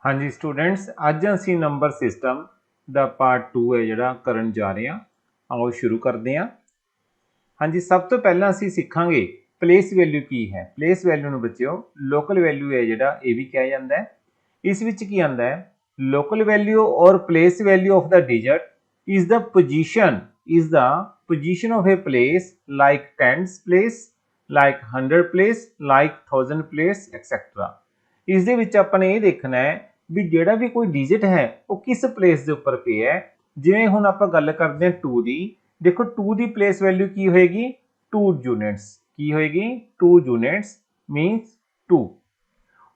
हाँ जी स्टूडेंट्स, अज असी number system का पार्ट 2 है जोड़ा करन जा रहे हैं। आओ शुरू करते हैं। हाँ जी, सब तो पहला असी सीखांगे प्लेस वैल्यू की है। प्लेस वैल्यू नूं बच्चों लोकल वैल्यू है जोड़ा ये भी कहा जाता है। इस विच की आंदा है लोकल वैल्यू और place value of the digit is the position of a place like tens place, like 100 place, like 1000 place etcetera. इस दे विच आपां ने ये देखना है भी जेड़ा भी कोई डिजिट है वो किस प्लेस के उपर पे है। जिवें हुण आपां गल करदे हां 2 दी, देखो 2 की प्लेस वैल्यू की होएगी 2 यूनिट्स। की होएगी 2 यूनिट्स मीनस 2।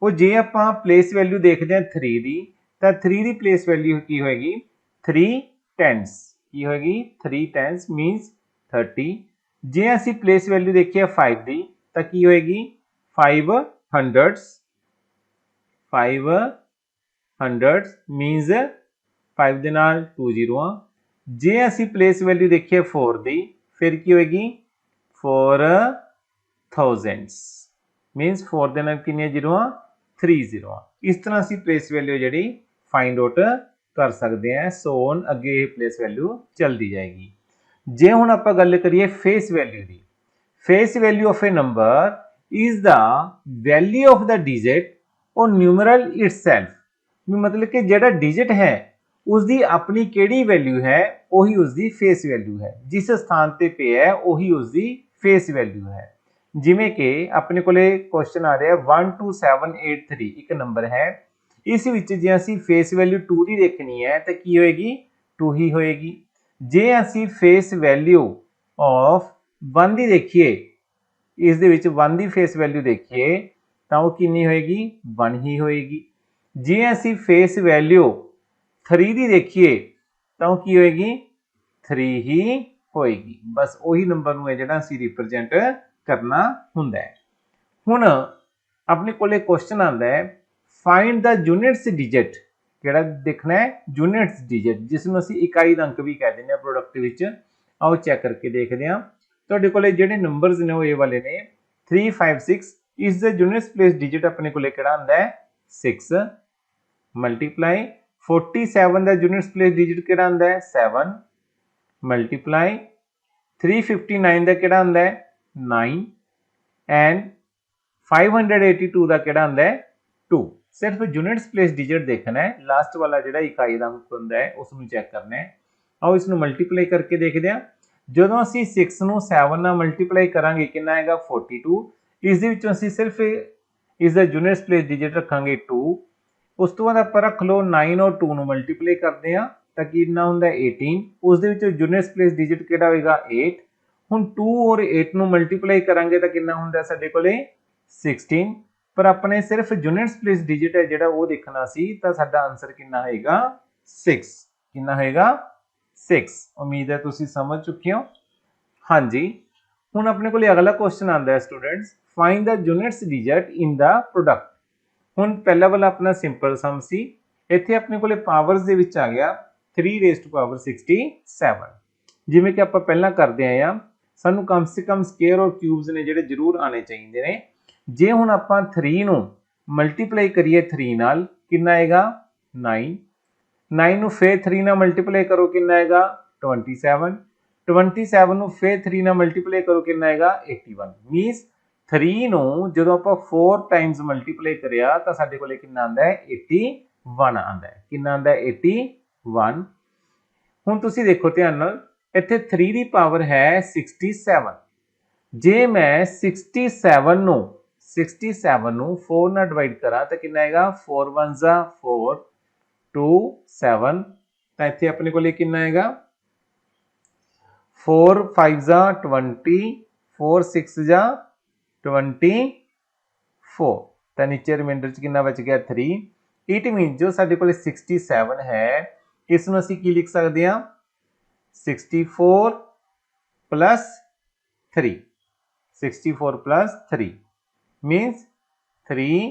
और जे आपां प्लेस वैल्यू देखते हैं 3 की, तो 3 की प्लेस वैल्यू की होएगी 3 टेंस। की होएगी 3 टेंस मीनस 30। जे असी प्लेस वैल्यू देखिए 5 की, तो की होएगी 5 हंड्रड्स। 5 हंड्रड्स मीनस 5 ਦੇ ਨਾਲ 2 ਜ਼ੀਰੋਆਂ। जे असी प्लेस वैल्यू देखिए 4 की, फिर की होएगी 4 थाउजेंड्स मीनस 4 ਦੇ ਨਾਲ कितनी जीरोआं 3 जीरोआं। इस तरह असी प्लेस वैल्यू जी फाइंड आउट कर सकते हैं। सो हुण अगे प्लेस वैल्यू चलती जाएगी। जे हुण आपां गल करिए फेस वैल्यू की, face value of a number is the value of the digit और न्यूमरल इटसेल्फ। मतलब कि जिहड़ा डिजिट है उसकी अपनी केड़ी वैल्यू है वही उसकी फेस वैल्यू है। जिस स्थान पे पे है वही उसकी फेस वैल्यू है। जिमें कि अपने को क्वेश्चन आ रहा है 12783 एक नंबर है। इस विच जे असी फेस वैल्यू 2 की देखनी है तो की होएगी 2 ही होएगी। जे असी फेस वैल्यू ऑफ 1 की देखिए, इस दे विच 1 की फेस वैल्यू देखिए तो वो कितनी होएगी 1 ही होएगी। जे असी फेस वैल्यू 3 की देखिए तो की होएगी 3 ही होएगी। बस वही नंबर नूं है जिहड़ा असी रिप्रजेंट करना हुंदा है। हुण अपने कोले क्वेश्चन आंदा है फाइंड द यूनिट्स डिजिट। किहड़ा देखना है यूनिट्स डिजिट, जिसनूं असी इकाई दा अंक भी कह दिंदे हां प्रोडक्ट विच। आओ चैक करके देखदे हां। तुहाडे कोले जिहड़े नंबर्स ने वो ये वाले ने 3 5 6। इस द यूनिट्स प्लेस डिजिट अपने कोले किहड़ा आंदा है 6 मल्टीप्लाई 47 का यूनिट्स प्लेस डिजिट किहड़ा आंदा है 7 मल्टीप्लाई 359 का किहड़ा आंदा है 9 एंड 582 का किहड़ा आंदा है 2। सिर्फ यूनिट्स प्लेस डिजिट देखना है, लास्ट वाला जिहड़ा इकाई दा अंक हुंदा है उसनूं चेक करना है। आओ इसनूं मल्टीप्लाई करके देखते हैं। जदों असीं 6 नूं 7 नाल मल्टीप्लाई करांगे कितना आएगा 42। इस दे विचों असीं सिर्फ इस दा यूनिट्स प्लेस डिजिट रखांगे 2। उस तो बाद आप रख लो 9 और 2 मल्टीप्लाई करते हैं तो कितना होंगे 18। उस यूनिट्स प्लेस डिजिट किहड़ा होएगा 8। हुण 2 और 8 मल्टीप्लाई करांगे तो कितना होंदा साडे कोले 16। पर अपने सिर्फ यूनिट्स प्लेस डिजिट है जिहड़ा वो देखना सी, तो साडा आंसर कितना होएगा 6। कितना होएगा 6। उम्मीद है तुसीं समझ चुके हो। हाँ जी, हुण अपने कोले अगला क्वेश्चन आंदा है students find the units digit in the product. हुण पहला वाला अपना सिंपल सम सी, इत्थे अपने कोले पावर्स दे विच आ गया 3 रेज़ टू पावर 67। जिवें कि आपां पहलां करदे आए आ, सानूं कम से कम स्केयर और क्यूब्स ने जिहड़े जरूर आने चाहिए ने। जे हुण आपां 3 नूं मल्टीप्लाई करिए 3 नाल कितना आएगा 9। 9 नूं फिर 3 नाल मल्टीप्लाई करो कितना आएगा 27। 27 नूं फिर 3 नाल मल्टीप्लाई करो कितना आएगा 81। मीनस 3 नूं जदों आपां 4 टाइम्स मल्टीप्लाई करिया तो साडे कोले कितना आंदा है 81 आंदा है। कितना आंदा है 81। हुण तुसीं देखो ध्यान नाल, इत्थे 3 दी पावर है 67। जे मैं 67 नूं 4 नाल डिवाइड करा तो कितना आएगा 4 1 जा 4 2 7। तो इत्थे अपने कोले कितना आएगा 4 5 जा 20 4 6 जा 24। तो नीचे रिमाइंडर च कितना बच गया 3। इट मीन जो साडे कोले 67 है इसनूं असीं की लिख सकते हैं 64 प्लस 3। 64 प्लस 3 मीनस 3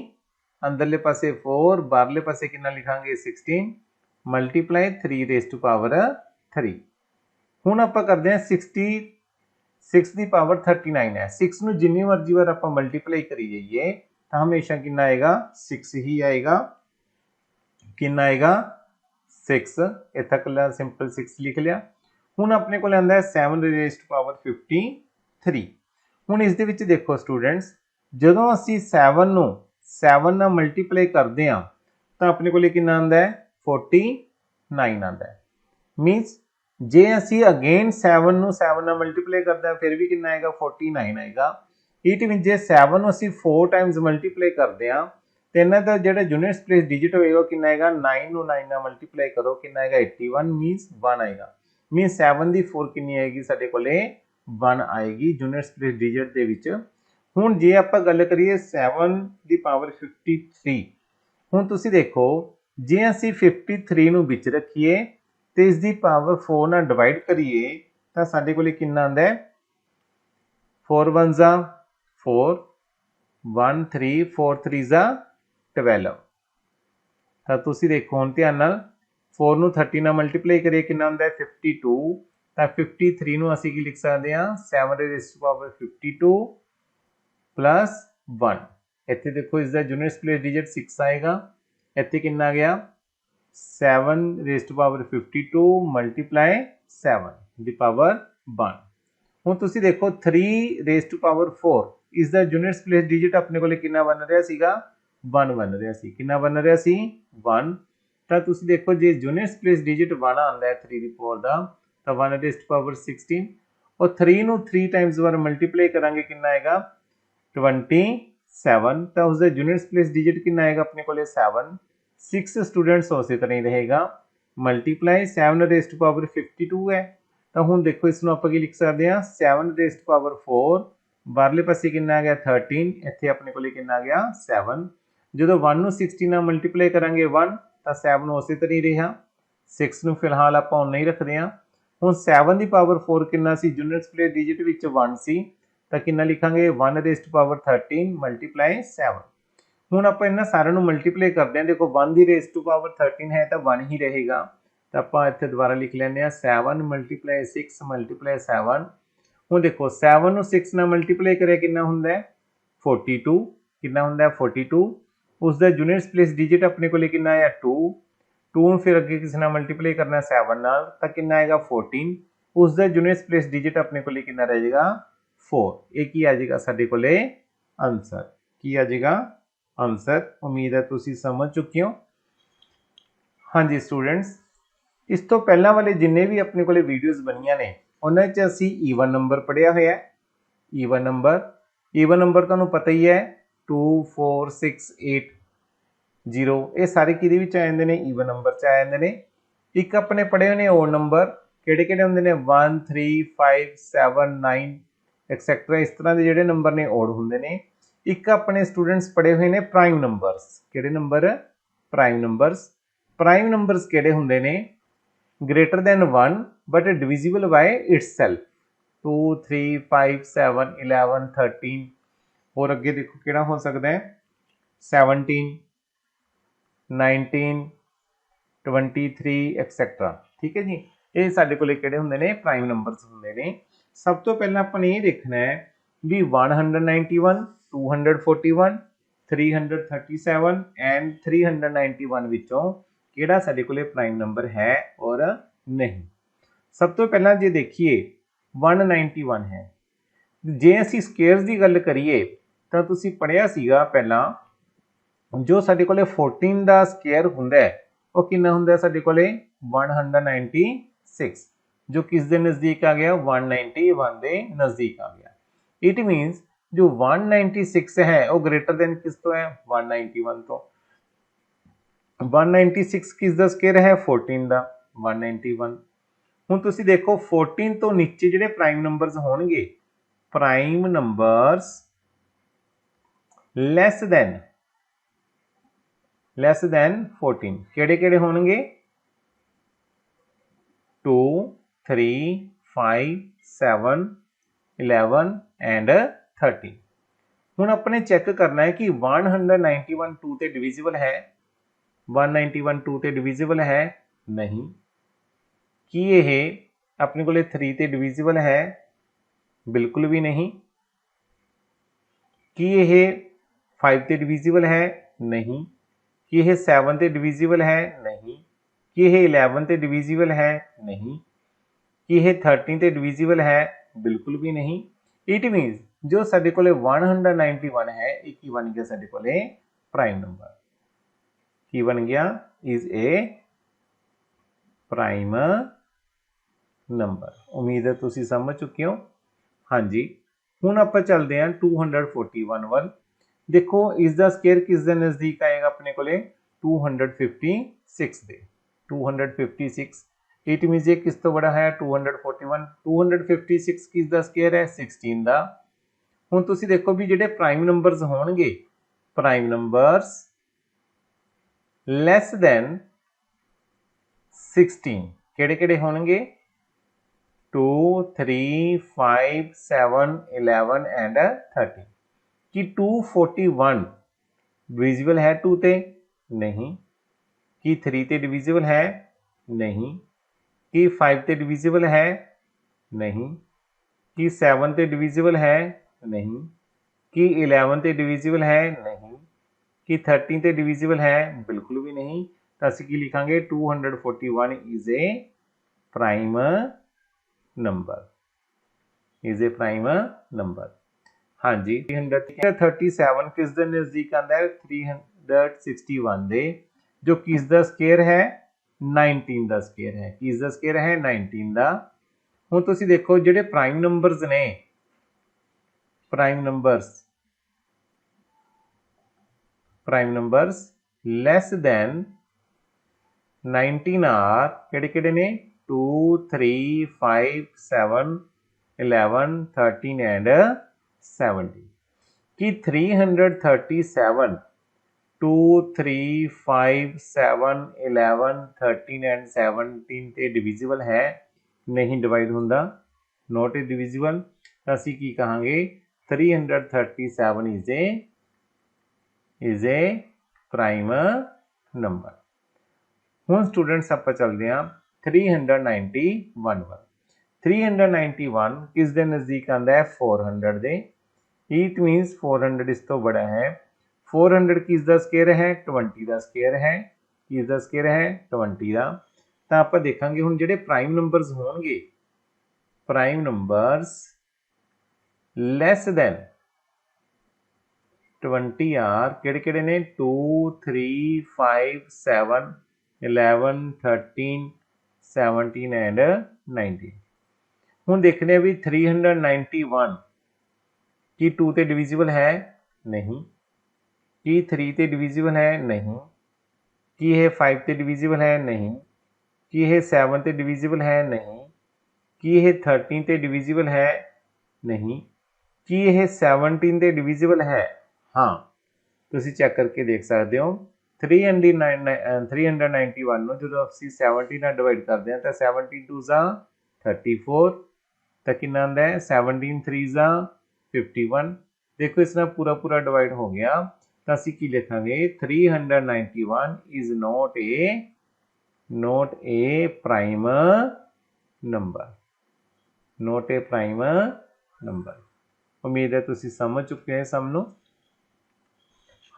अंदरले पासे 4 बाहरले पासे कितना लिखांगे 16 मल्टीप्लाई 3 रेज़ टू पावर 3। हुण आपां करदे हां 6 की पावर 39 है। 6 नूं जिन्नी मर्जी बार आपां मल्टीप्लाई करी जाइए तो हमेशा कितना आएगा 6 ही आएगा। कितना आएगा 6, इतना कला सिंपल 6 लिख लिया। हुण अपने को आंदा है 7 रेज़ टू पावर 53। हुण इस दे विच देखो स्टूडेंट्स, जदों असीं 7 नूं 7 नाल मल्टीप्लाई करदे हां तां अपने कोल कितना आंदा है 49 आंदा है। मीनस जे असीं अगेन 7 नूं 7 नाल मल्टीप्लाई करदे हां फिर भी कितना आएगा 49 आएगा। इट मीन जे 7 नूं असीं 4 टाइम्स मल्टीप्लाई करदे हां ते इन्हां दा जिहड़ा यूनिट्स प्लेस डिजिट होएगा कितना आएगा 9 नूं 9 नाल मल्टीप्लाई करो कितना आएगा 81 मीनस 1 आएगा। मीनस 7 दी 4 कितनी आएगी साडे कोले 1 आएगी यूनिट्स प्लेस डिजिट दे विच। हुण जे आपां गल करिए 7 दी पावर 53, हुण तुसीं देखो जे असीं 53 नूं विच रखीए ते इस दी पावर 4 नाल डिवाइड करिए तां साडे कोले कितना आंदा है 4 1 जा 4 1 3 4 3 जा 12। ਤਾਂ ਤੁਸੀਂ ਦੇਖੋ ਹੁਣ ਧਿਆਨ ਨਾਲ 4 ਨੂੰ 30 ਨਾਲ ਮਲਟੀਪਲਾਈ ਕਰੀਏ ਕਿੰਨਾ ਆਉਂਦਾ ਹੈ 52। ਤਾਂ 53 ਨੂੰ ਅਸੀਂ ਕੀ ਲਿਖ ਸਕਦੇ ਹਾਂ 7 raised to power 52 plus 1। ਇੱਥੇ ਦੇਖੋ ਇਸ ਦਾ ਯੂਨਿਟਸ ਪਲੇਸ ਡਿਜਿਟ 6 ਆਏਗਾ। ਇੱਥੇ ਕਿੰਨਾ ਆ ਗਿਆ 7 raised to power 52 multiply 7 the power 1। ਹੁਣ ਤੁਸੀਂ ਦੇਖੋ 3 raised to power 4 ਇਸ ਦਾ ਯੂਨਿਟਸ ਪਲੇਸ ਡਿਜਿਟ ਆਪਣੇ ਕੋਲੇ ਕਿੰਨਾ ਬਣ ਰਿਹਾ ਸੀਗਾ 1 ਬਣ ਰਿਹਾ ਸੀ। ਕਿੰਨਾ ਬਣ ਰਿਹਾ ਸੀ 1। ਤਾਂ ਤੁਸੀਂ ਦੇਖੋ ਜੇ ਯੂਨਿਟਸ ਪਲੇਸ ਡਿਜਿਟ 1 ਆਉਂਦਾ ਹੈ 3 ਦੀ ਪਾਵਰ ਦਾ ਤਾਂ 1 raised to power 16 और 3 ਨੂੰ 3 ਟਾਈਮਸ ਵਾਰ ਮਲਟੀਪਲਾਈ ਕਰਾਂਗੇ ਕਿੰਨਾ ਆਏਗਾ 27। ਤਾਂ ਉਸ ਦਾ ਯੂਨਿਟਸ ਪਲੇਸ ਡਿਜਿਟ ਕਿੰਨਾ ਆਏਗਾ ਆਪਣੇ ਕੋਲੇ 7। 6 ਸਟੂਡੈਂਟਸ ਉਸੇ ਤਰ੍ਹਾਂ ਹੀ ਰਹੇਗਾ ਮਲਟੀਪਲਾਈ 7 raised to power 52 ਹੈ। ਤਾਂ ਹੁਣ ਦੇਖੋ ਇਸ ਨੂੰ ਆਪਾਂ ਕੀ ਲਿਖ ਸਕਦੇ ਹਾਂ 7 raised to power 4 ਬਾਹਰਲੇ ਪਾਸੇ ਕਿੰਨਾ ਆ ਗਿਆ 13 ਇੱਥੇ ਆਪਣੇ ਕੋਲੇ ਕਿੰਨਾ ਆ ਗਿਆ 7। ਜਦੋਂ 1 ਨੂੰ 60 ਨਾਲ ਮਲਟੀਪਲਾਈ ਕਰਾਂਗੇ 1 ਤਾਂ 7 ਉਸੇ ਤਰ੍ਹਾਂ ਹੀ ਰਿਹਾ 6 ਨੂੰ ਫਿਲਹਾਲ ਆਪਾਂ ਉਨਾ ਹੀ ਰੱਖਦੇ ਹਾਂ। ਹੁਣ 7 ਦੀ ਪਾਵਰ 4 ਕਿੰਨਾ ਸੀ ਯੂਨਿਟਸ ਪਲੇਸ ਡਿਜਿਟ ਵਿੱਚ 1 ਸੀ ਤਾਂ ਕਿੰਨਾ ਲਿਖਾਂਗੇ 1 raised to power 13 ਮਲਟੀਪਲਾਈ 7। ਹੁਣ ਆਪਾਂ ਇਹਨਾਂ ਸਾਰਿਆਂ ਨੂੰ ਮਲਟੀਪਲਾਈ ਕਰਦੇ ਹਾਂ ਦੇਖੋ 1 ਦੀ raised to power 13 ਹੈ ਤਾਂ 1 ਹੀ ਰਹੇਗਾ ਤਾਂ ਆਪਾਂ ਇੱਥੇ ਦੁਬਾਰਾ ਲਿਖ ਲੈਂਦੇ ਹਾਂ 7 ਮਲਟੀਪਲਾਈ 6 ਮਲਟੀਪਲਾਈ 7। ਹੁਣ ਦੇਖੋ 7 ਨੂੰ 6 ਨਾਲ ਮਲਟੀਪਲਾਈ ਕਰਿਆ ਕਿੰਨਾ ਹੁੰਦਾ ਹੈ 42। ਕਿੰਨਾ ਹੁੰਦਾ ਹੈ 42। ਉਸ ਦਾ ਯੂਨਿਟਸ ਪਲੇਸ ਡਿਜਿਟ ਆਪਣੇ ਕੋਲੇ ਕਿੰਨਾ ਆਇਆ 2 ਨੂੰ ਫਿਰ ਅੱਗੇ ਕਿਸੇ ਨਾਲ ਮਲਟੀਪਲਾਈ ਕਰਨਾ 7 ਨਾਲ ਤਾਂ ਕਿੰਨਾ ਆਏਗਾ 14। ਉਸ ਦਾ ਯੂਨਿਟਸ ਪਲੇਸ ਡਿਜਿਟ ਆਪਣੇ ਕੋਲੇ ਕਿੰਨਾ ਰਹਿ ਜਾਏਗਾ 4। ਇਹ ਕੀ ਆ ਜਾਏਗਾ ਸਾਡੇ ਕੋਲੇ ਆਨਸਰ। ਕੀ ਆ ਜਾਏਗਾ ਆਨਸਰ। ਉਮੀਦ ਹੈ ਤੁਸੀਂ ਸਮਝ ਚੁੱਕੇ ਹੋ। ਹਾਂਜੀ ਸਟੂਡੈਂਟਸ ਇਸ ਤੋਂ ਪਹਿਲਾਂ ਵਾਲੇ ਜਿੰਨੇ ਵੀ ਆਪਣੇ ਕੋਲੇ ਵੀਡੀਓਜ਼ ਬਣੀਆਂ ਨੇ ਉਹਨਾਂ 'ਚ ਅਸੀਂ ਈਵਨ ਨੰਬਰ ਪੜ੍ਹਿਆ ਹੋਇਆ ਹੈ। ਈਵਨ ਨੰਬਰ ਤੁਹਾਨੂੰ ਪਤਾ ਹੀ ਹੈ 2 4 6 8 0 ਇਹ ਸਾਰੇ ਕਿਹਦੇ ਵਿੱਚ ਆ ਜਾਂਦੇ ਨੇ ਈਵਨ ਨੰਬਰ 'ਚ ਆ ਜਾਂਦੇ ਨੇ। ਇੱਕ ਆਪਣੇ ਪੜ੍ਹੇ ਹੋਏ ਨੇ ਓਡ ਨੰਬਰ ਕਿਹੜੇ ਕਿਹੜੇ ਹੁੰਦੇ ਨੇ 1 3 5 7 9 ਐਕਸੈਟਰਾ ਇਸ ਤਰ੍ਹਾਂ ਦੇ ਜਿਹੜੇ ਨੰਬਰ ਨੇ ਓਡ ਹੁੰਦੇ ਨੇ। ਇੱਕ ਆਪਣੇ ਸਟੂਡੈਂਟਸ ਪੜ੍ਹੇ ਹੋਏ ਨੇ ਪ੍ਰਾਈਮ ਨੰਬਰਸ। ਕਿਹੜੇ ਨੰਬਰ ਪ੍ਰਾਈਮ ਨੰਬਰਸ ਕਿਹੜੇ ਹੁੰਦੇ ਨੇ greater than 1 but divisible by itself 2 3 5 7 11 13 और ਅੱਗੇ ਦੇਖੋ ਕਿਹੜਾ ਹੋ ਸਕਦਾ ਹੈ 17 19 23 ਐਕਸੈਟਰਾ। ਠੀਕ ਹੈ ਜੀ ਇਹ ਸਾਡੇ ਕੋਲੇ ਕਿਹੜੇ ਹੁੰਦੇ ਨੇ ਪ੍ਰਾਈਮ ਨੰਬਰਸ ਹੁੰਦੇ ਨੇ। ਸਭ ਤੋਂ ਪਹਿਲਾਂ ਆਪਾਂ ਨੇ ਇਹ ਦੇਖਣਾ ਹੈ ਵੀ 191 241 337 ਐਂਡ 391 ਵਿੱਚੋਂ ਕਿਹੜਾ ਸਾਡੇ ਕੋਲੇ ਪ੍ਰਾਈਮ ਨੰਬਰ ਹੈ ਔਰ ਨਹੀਂ। ਸਭ ਤੋਂ ਪਹਿਲਾਂ ਜੇ ਦੇਖੀਏ 191 ਹੈ। ਜੇ ਅਸੀਂ ਸਕੁਅਰਸ ਦੀ ਗੱਲ ਕਰੀਏ ਤਾਂ ਤੁਸੀਂ ਪੜ੍ਹਿਆ ਸੀਗਾ ਪਹਿਲਾਂ ਜੋ ਸਾਡੇ ਕੋਲੇ 14 ਦਾ ਸਕੁਅਰ ਹੁੰਦਾ ਹੈ ਉਹ ਕਿੰਨਾ ਹੁੰਦਾ ਸਾਡੇ ਕੋਲੇ 196 ਜੋ ਕਿਸ ਦੇ ਨਜ਼ਦੀਕ ਆ ਗਿਆ 191 ਦੇ ਨਜ਼ਦੀਕ ਆ ਗਿਆ। ਇਟ ਮੀਨਸ ਜੋ 196 ਹੈ ਉਹ ਗ੍ਰੇਟਰ ਦੈਨ ਕਿਸ ਤੋਂ ਹੈ 191 ਤੋਂ। 196 ਕਿਸ ਦਾ ਸਕੁਅਰ ਹੈ 14 ਦਾ 191। ਹੁਣ ਤੁਸੀਂ ਦੇਖੋ 14 ਤੋਂ ਨੀਚੇ ਜਿਹੜੇ ਪ੍ਰਾਈਮ ਨੰਬਰਸ ਹੋਣਗੇ ਪ੍ਰਾਈਮ ਨੰਬਰਸ ਲੈਸ ਦੈਨ 14 ਕਿਹੜੇ ਕਿਹੜੇ ਹੋਣਗੇ 2 3 5 7 11 ਐਂਡ 30। ਹੁਣ ਆਪਣੇ ਚੈੱਕ ਕਰਨਾ ਹੈ ਕਿ 191 2 ਤੇ ਡਿਵੀਜ਼ੀਬਲ ਹੈ 191 2 ਤੇ ਡਿਵੀਜ਼ੀਬਲ ਹੈ ਨਹੀਂ। ਕੀ ਇਹ ਆਪਣੇ ਕੋਲੇ 3 ਤੇ ਡਿਵੀਜ਼ੀਬਲ ਹੈ ਬਿਲਕੁਲ ਵੀ ਨਹੀਂ। ਕੀ ਇਹ 5 ਤੇ ਡਿਵੀਜ਼ੀਬਲ ਹੈ ਨਹੀਂ। कि यह 7 ते डिविजिबल है? नहीं। कि यह 11 ते डिविजिबल है? नहीं। कि यह 13 ते डिविजिबल है? बिल्कुल भी नहीं। इट मीनस जो साडे कोले 191 है ये की बन गया साडे कोले प्राइम नंबर। की बन गया? Is a prime number. उम्मीद है तुसी समझ चुके हो। हाँ जी, हुण आपां चलदे हां 241 ਵੱਲ। देखो इसका स्केयर किस दे नज़दीक आएगा अपने को 256 दे। 256 इट मीनस ये किस तो बड़ा है 241। 256 किस दा स्केयर है 16 दा। हुण तुसी देखो भी जिहड़े प्राइम नंबर्स होणगे, प्राइम नंबर्स लैस दैन 16 किहड़े-किहड़े होणगे? 2 3 5 7 11 एंड 13। कि 241 डिविजिबल है 2 ते? नहीं। कि 3 ते डिविजिबल है? नहीं। कि 5 ते डिविजिबल है? नहीं। कि 7 ते डिविजिबल है? नहीं। कि 11 ते डिविजिबल है? नहीं। कि 13 ते डिविजिबल है? बिल्कुल भी नहीं। तो असीं की लिखांगे 241 is a prime number. Is a prime number. हाँ जी, 337 किस दे नज़दीक आंदा है 361 दे, जो किस दा स्केयर है 19 दा स्केयर है। किस दा स्केयर है 19 दा। हुण तुसीं देखो जिहड़े प्राइम नंबर्स ने, prime numbers less than 19 are किहड़े-किहड़े ने 2 3 5 7 11 13 एंड 17। कि 337 2 3 5 7 11 13 एंड 17 ते डिविजिबल है? नहीं डिवाइड होंदा, नॉट ए डिविजिबल। तो असीं की कहांगे 337 इज ए प्राइम नंबर। हुण स्टूडेंट्स आपां चलदे हां 391 ਵੱਲ। 391 किस दे नज़दीक आंदा है 400 दे। इट मीनस 400 इस तो बड़ा है। 400 किस दा स्केयर है 20 दा स्केयर है। किस दा स्केयर है 20 दा। तो आप देखांगे हुण जिहड़े प्राइम नंबर्स होणगे, prime numbers less than 20 are किहड़े-किहड़े ने 2 3 5 7 11 13 17 एंड 19। हुण देखने भी 391 कि 2 ते डिविजिबल है? नहीं। कि 3 ते डिविजिबल है? नहीं। कि यह 5 ते डिविजिबल है? नहीं। कि यह 7 ते डिविजिबल है? नहीं। कि यह 13 ते डिविजिबल है? नहीं। कि यह 17 ते डिविजिबल है? हाँ, तुसीं चेक करके देख सकते हो। 391 ਨੂੰ ਜਦੋਂ ਅਸੀਂ 70 ਨਾਲ ਡਿਵਾਈਡ ਕਰਦੇ ਹਾਂ ਤਾਂ 70 2 जा 34 ਤਾਂ ਕਿੰਨਾ ਆਉਂਦਾ ਹੈ 17 3 जा 51। देखो इस तरह पूरा पूरा डिवाइड हो गया। तो ਅਸੀਂ ਕੀ ਲਿਖਾਂਗੇ 391 is not a prime number. Not a prime number. उम्मीद है तुसी समझ चुके हैं सब नूं।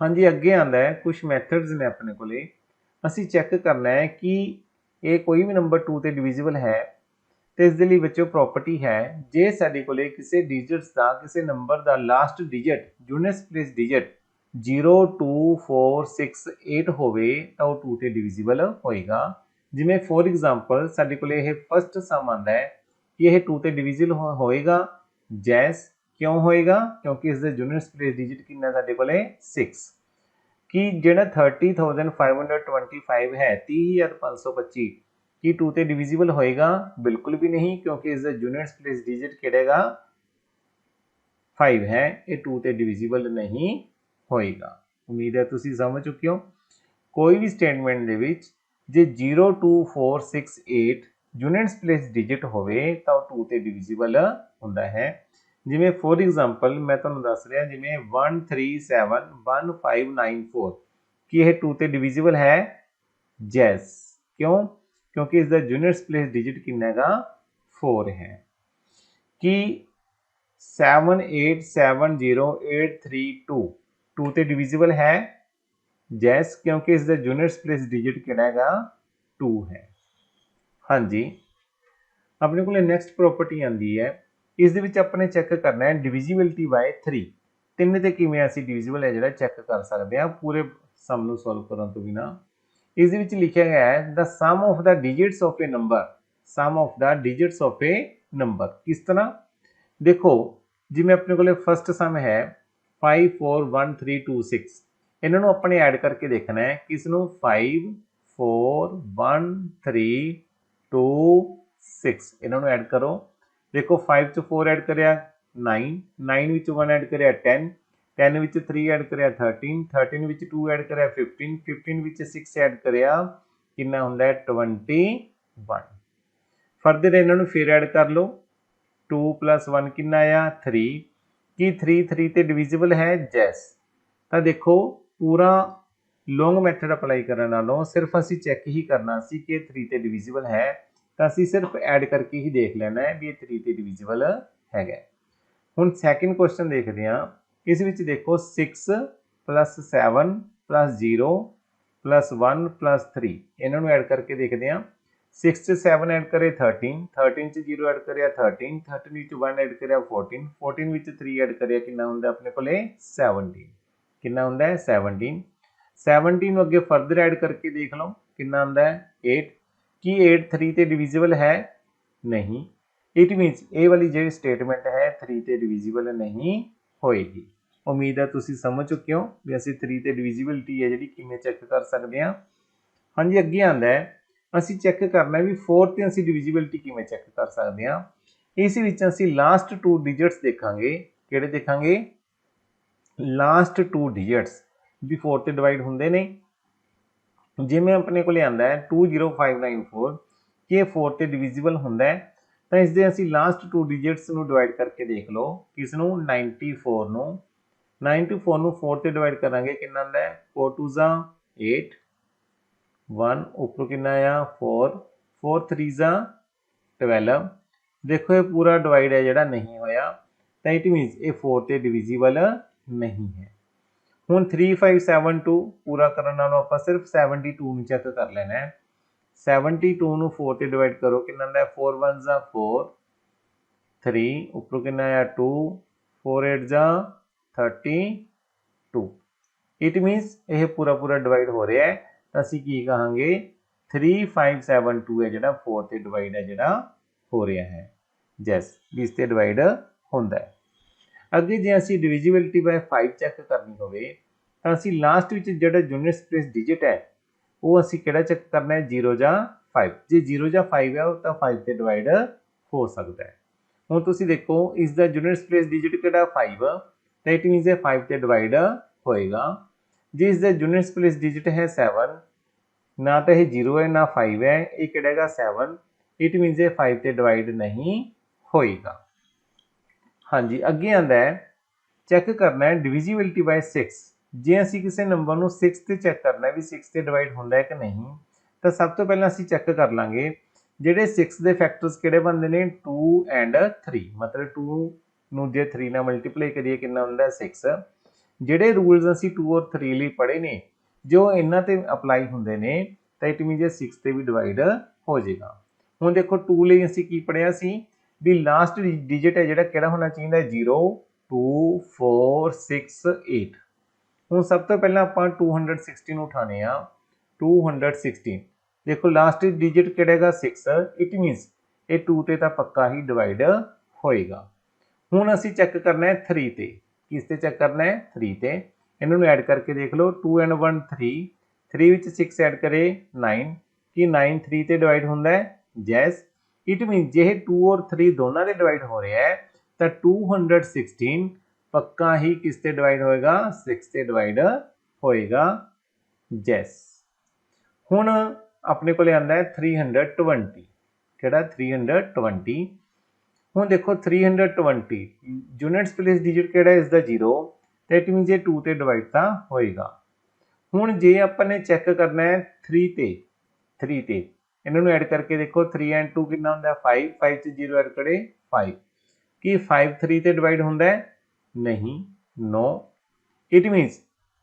हाँ जी, अगे आंदा है कुछ मैथड्स ने अपने कोले। ਅਸੀਂ चेक करना है कि ये कोई भी नंबर 2 ਤੇ डिविजिबल है तो इस दे लई बच्चों प्रॉपर्टी है जे साडे कोले किसी डिजिट्स का किसी नंबर का last digit units place digit 0 2 4 6 8 होवे तो वो 2 ਤੇ डिविजिबल होएगा। जिवें फॉर एग्जांपल साडे कोले ये फर्स्ट सम आंदा है कि यह 2 ਤੇ डिविजिबल होएगा। जैस क्यों होएगा? क्योंकि इसके यूनिट्स प्लेस डिजिट कितना साडे कोले 6। कि जिहड़ा 30,525 है 30,525 कि 2 ते डिविजिबल होएगा? बिल्कुल भी नहीं, क्योंकि इसका यूनिट्स प्लेस डिजिट किहड़ेगा 5 है, ये 2 ते डिविजिबल नहीं होएगा। उम्मीद है तुसी समझ चुके हो। कोई भी स्टेटमेंट दे विच जे 0 2 4 6 8 यूनिट्स प्लेस डिजिट होवे तो 2 ते डिविजिबल हुंदा है। जिमें फॉर एग्जांपल मैं तुहानूं दस रहा जिमें 1371594 कि यह 2 ते डिविजिबल है। जैस क्यों? क्योंकि इसका यूनिट्स प्लेस डिजिट कितना है 4 है। कि 78708322 2 ते डिविजिबल है? जैस क्योंकि इसका यूनिट्स प्लेस डिजिट किहड़ा हैगा 2 है। हाँ जी, अपने को नैक्सट प्रॉपर्टी आती है, इस दे विच अपने चैक करना है डिविजिबिलिटी बाय 3 3 ते किवें असीं डिविजिबल है जिहड़ा चैक कर सकते हैं पूरे सम नूं सॉल्व करन तो बिना। इस दे विच लिखिया गया है the sum of the digits of a number, sum of the digits of a number किस तरह देखो, जिवें अपने कोले फर्स्ट सम है 5 4 1 3 2 6, इन्हां नूं अपने ऐड करके देखना है किस नूं 5 4 1 3 2 6 इन्हां नूं ऐड करो। देखो 5 च 4 ऐड करिया 9 9 विच 1 ऐड करिया 10 10 विच 3 ऐड करिया 13 13 विच 2 ऐड करिया 15 15 विच 6 ऐड करिया कितना हुंदा है 21। फरदर इन्हां नूं फिर ऐड कर लो 2 + 1 कितना आया 3 कि 3 3 ते डिविजिबल है जैस। तो देखो पूरा लॉन्ग मैथड अप्लाई करने नालों सिर्फ असी चैक ही करना सी कि 3 ते डिविजिबल है, तो असी सिर्फ ऐड करके ही देख लेना है भी 3 ते डिविजिबल है। हुण सैकेंड क्वेश्चन देखते हैं, इस विच देखो 6 + 7 + 0 + 1 + 3 इन्हां नूं ऐड करके देखते हैं। 6 च 7 ऐड करे 13 13 च 0 ऐड करिया 13 13 विच 1 ऐड करिया 14 14 विच 3 ऐड करिया कितना हुंदा अपने कोले 17 कितना हुंदा है 17 17 नूं अगे फर्दर ऐड करके देख लो कितना हुंदा है 8 कि 8 3 ते डिविजिबल है नहीं, इट मीनस ए वाली ਜਿਹੜੀ स्टेटमेंट है 3 ਤੇ डिविजिबल नहीं होएगी। उम्मीद है तुसी समझ चुके हो भी ਅਸੀਂ 3 ਤੇ डिविजिबिलिटी है ਜਿਹੜੀ ਕਿਵੇਂ ਚੈੱਕ ਕਰ ਸਕਦੇ ਹਾਂ। ਹਾਂਜੀ ਅੱਗੇ ਆਂਦਾ ਹੈ ਅਸੀਂ ਚੈੱਕ ਕਰਨਾ ਵੀ 4 ਤੇ ਅਸੀਂ ਡਿਵੀਜ਼ੀਬਿਲਟੀ ਕਿਵੇਂ ਚੈੱਕ ਕਰ ਸਕਦੇ ਹਾਂ। ਇਸ ਵਿੱਚ ਅਸੀਂ ਲਾਸਟ 2 ਡਿਜਿਟਸ ਦੇਖਾਂਗੇ, ਕਿਹੜੇ ਦੇਖਾਂਗੇ ਲਾਸਟ 2 ਡਿਜਿਟਸ ਵੀ 4 ਤੇ ਡਿਵਾਈਡ ਹੁੰਦੇ ਨੇ। ਜਿਵੇਂ ਆਪਣੇ ਕੋਲੇ ਆਂਦਾ ਹੈ 20594 ਕਿ ਇਹ 4 ਤੇ ਡਿਵੀਜ਼ੀਬਲ ਹੁੰਦਾ ਹੈ, ਤਾਂ ਇਸ ਦੇ ਅਸੀਂ ਲਾਸਟ 2 ਡਿਜਿਟਸ ਨੂੰ ਡਿਵਾਈਡ ਕਰਕੇ ਦੇਖ ਲਓ। ਕਿਸ ਨੂੰ 94 ਨੂੰ 94 ਨੂੰ 4 ਤੇ ਡਿਵਾਈਡ ਕਰਾਂਗੇ ਕਿੰਨਾ ਆਂਦਾ ਹੈ 4 2 जा 8 1 ਉੱਪਰੋਂ ਕਿੰਨਾ ਆਇਆ 4 4 3 जा 12। देखो ये पूरा डिवाइड है ਜਿਹੜਾ नहीं होया, तो इट मीनस ये 4 ਤੇ डिविजिबल नहीं है। ਹੁਣ 3572 पूरा ਕਰਨ ਨਾਲੋਂ ਆਪਾਂ ਸਿਰਫ 72 ਨੂੰ ਚੈੱਕ ਕਰ ਲੈਣਾ ਹੈ। 72 ਨੂੰ 4 ਤੇ ਡਿਵਾਈਡ ਕਰੋ ਕਿੰਨਾ ਆਉਂਦਾ 4 1 जा 4 3 ਉੱਪਰੋਂ ਕਿੰਨਾ ਆਇਆ 2 4 8 जा 32। इट मीनस ਇਹ पूरा डिवाइड हो रहा है, ਤਾਂ ਅਸੀਂ ਕੀ ਕਹਾਂਗੇ 3572 है ਜਿਹੜਾ 4 ਤੇ डिवाइड है ਜਿਹੜਾ हो रहा है जैस इस ते डिवाइड ਹੁੰਦਾ है। ਅੱਗੇ ਜੇ ਅਸੀਂ डिविजिबिलिटी बाय 5 ਚੈੱਕ ਕਰਨੀ ਹੋਵੇ ਤਾਂ ਅਸੀਂ ਲਾਸਟ ਵਿੱਚ ਜਿਹੜਾ ਯੂਨਿਟਸ ਪਲੇਸ ਡਿਜਿਟ ਹੈ ਉਹ ਅਸੀਂ ਕਿਹੜਾ ਚੈੱਕ ਕਰਨਾ ਹੈ 0 ਜਾਂ 5। ਜੇ 0 ਜਾਂ 5 ਹੈ ਤਾਂ 5 ਤੇ ਡਿਵਾਈਡ ਹੋ ਸਕਦਾ ਹੈ। ਹੁਣ ਤੁਸੀਂ ਦੇਖੋ ਇਸ ਦਾ ਯੂਨਿਟਸ ਪਲੇਸ ਡਿਜਿਟ ਕਿਹੜਾ 5 ਤਾਂ ਇਟ ਮੀਨਸ ਇਹ 5 ਤੇ ਡਿਵਾਈਡ ਹੋਏਗਾ। ਜੇ ਇਸ ਦਾ ਯੂਨਿਟਸ ਪਲੇਸ ਡਿਜਿਟ ਹੈ 7 ना तो यह 0 है ना 5 है, ये किहड़ा 7 इट मीनस ये 5 ते डिवाइड नहीं होएगा। हाँ जी अगे आंदा है चैक करना है डिविजिबिलिटी बाय 6। जे असी किसी नंबर को 6 ते चैक करना है भी 6 ते डिवाइड होंदा है कि नहीं, तो सब तो पहला असी चैक कर लांगे जिहड़े 6 दे फैक्टर्स किहड़े बनदे ने 2 एंड 3, मतलब 2 नूं जे 3 नाल मल्टीप्लाई करिए कितना हुंदा है 6। जिहड़े रूल्स असी 2 और 3 लई पढ़े ने जो इन्हां ते अप्लाई हुंदे ने तो इट मीनस 6 ते भी डिवाइड हो जाएगा। हुण देखो 2 लई असीं की पढ़िया सी भी लास्ट डिजिट है जिहड़ा किहड़ा होना चाहिए 0 2 4 6 8। हुण सब तो पहला आपां 216 उठाने आ 216 देखो लास्ट डिजिट किहड़ा 6 इट मीनस ये 2 ते तां पक्का ही डिवाइड होएगा। हुण असीं चैक करना है 3 ते, किस ते चैक करना है 3 ते। इन्होंने ऐड करके देख लो 2 and 1 3 3 विच 6 ऐड करे 9 कि 9 3 ते डिवाइड होंदा है जैस। इट मीन जे 2 और 3 दोनों दे डिवाइड हो रहा है तो 216 पक्का ही किस ते डिवाइड होएगा 6 ते डिवाइड होएगा जैस। हुण अपने को आंदा है 320 किहड़ा 320। हुण देखो 320 यूनिट्स प्लेस डिजिट किहड़ा इसदा 0 तो इट मीनस ये 2 ते डिवाइड तो होएगा। हुण जे अपने चैक करना है 3 ते इन्होंने ऐड करके देखो 3 and 2 कितना होंदा 5 5 च 0 ऐड करे 5 कि 5 3 ते डिवाइड होंदा है नहीं नो। इट मीनस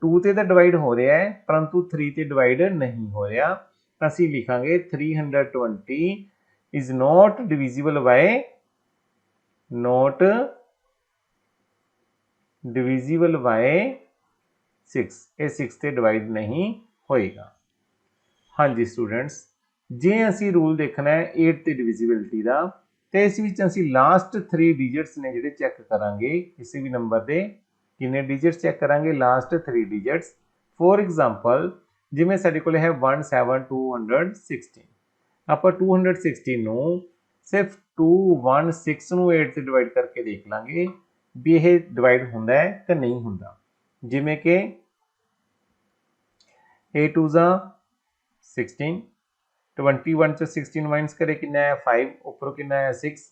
2 ਤੇ ਤਾਂ ਡਿਵਾਈਡ ਹੋ ਰਿਹਾ ਹੈ ਪਰੰਤੂ 3 ਤੇ ਡਿਵਾਈਡ ਨਹੀਂ ਹੋ ਰਿਹਾ। ਅਸੀਂ ਲਿਖਾਂਗੇ 320 is not divisible by 6, ਇਹ 6 ਤੇ ਡਿਵਾਈਡ ਨਹੀਂ ਹੋਏਗਾ। ਹਾਂਜੀ ਸਟੂਡੈਂਟਸ, ਜੇ ਅਸੀਂ ਰੂਲ ਦੇਖਣਾ ਹੈ 8 ਤੇ ਡਿਵੀਜ਼ਿਬਿਲਟੀ ਦਾ, ਤੇ ਇਸ ਵਿੱਚ ਅਸੀਂ ਲਾਸਟ 3 ਡਿਜਿਟਸ ਨੇ ਜਿਹੜੇ ਚੈੱਕ ਕਰਾਂਗੇ। ਕਿਸੇ ਵੀ ਨੰਬਰ ਦੇ ਕਿੰਨੇ ਡਿਜਿਟਸ ਚੈੱਕ ਕਰਾਂਗੇ? Last 3 digits. ਫੋਰ ਐਗਜ਼ਾਮਪਲ ਜਿਵੇਂ ਸਾਡੇ ਕੋਲ ਹੈ 17216, ਆਪਾਂ 216 ਨੂੰ ਸਿਰਫ 216 ਨੂੰ 8 ਤੇ ਡਿਵਾਈਡ ਕਰਕੇ ਦੇਖ ਲਾਂਗੇ ਵੀ ਇਹ ਡਿਵਾਈਡ ਹੁੰਦਾ ਹੈ ਕਿ ਨਹੀਂ ਹੁੰਦਾ। ਜਿਵੇਂ ਕਿ 8 2 16, 21 ਚੋਂ 16 ਮਾਈਨਸ ਕਰੇ ਕਿੰਨਾ ਹੈ 5, ਉੱਪਰੋਂ ਕਿੰਨਾ ਹੈ 6,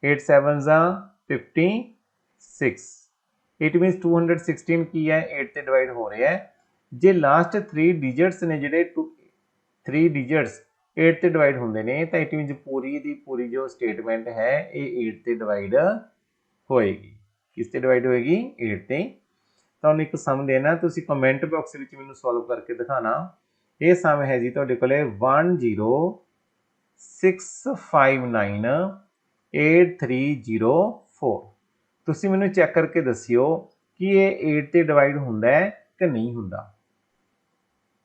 8 7 56। ਇਟ ਮੀਨਸ 216 ਕੀ ਹੈ 8 ਤੇ ਡਿਵਾਈਡ ਹੋ ਰਿਹਾ ਹੈ। ਜੇ ਲਾਸਟ 3 ਡਿਜਿਟਸ ਨੇ ਜਿਹੜੇ 3 ਡਿਜਿਟਸ 8 ਤੇ ਡਿਵਾਈਡ ਹੁੰਦੇ ਨੇ ਤਾਂ ਇਟ ਮੀਨਸ ਪੂਰੀ ਦੀ ਪੂਰੀ ਜੋ ਸਟੇਟਮੈਂਟ ਹੈ ਇਹ 8 ਤੇ ਡਿਵਾਈਡ ਹੋਏਗੀ। ਕਿਸ ਤੇ ਡਿਵਾਈਡ ਹੋਏਗੀ? 8 ਤੇ। ਤੁਹਾਨੂੰ ਇੱਕ ਸਮ ਦੇਣਾ, ਤੁਸੀਂ ਕਮੈਂਟ ਬਾਕਸ ਵਿੱਚ ਮੈਨੂੰ ਸੋਲਵ ਕਰਕੇ ਦਿਖਾਣਾ। ਇਹ ਸਮ ਹੈ ਜੀ ਤੁਹਾਡੇ ਕੋਲੇ 106598304। ਤੁਸੀਂ ਮੈਨੂੰ ਚੈੱਕ ਕਰਕੇ ਦੱਸਿਓ ਕਿ ਇਹ 8 ਤੇ ਡਿਵਾਈਡ ਹੁੰਦਾ ਹੈ ਕਿ ਨਹੀਂ ਹੁੰਦਾ।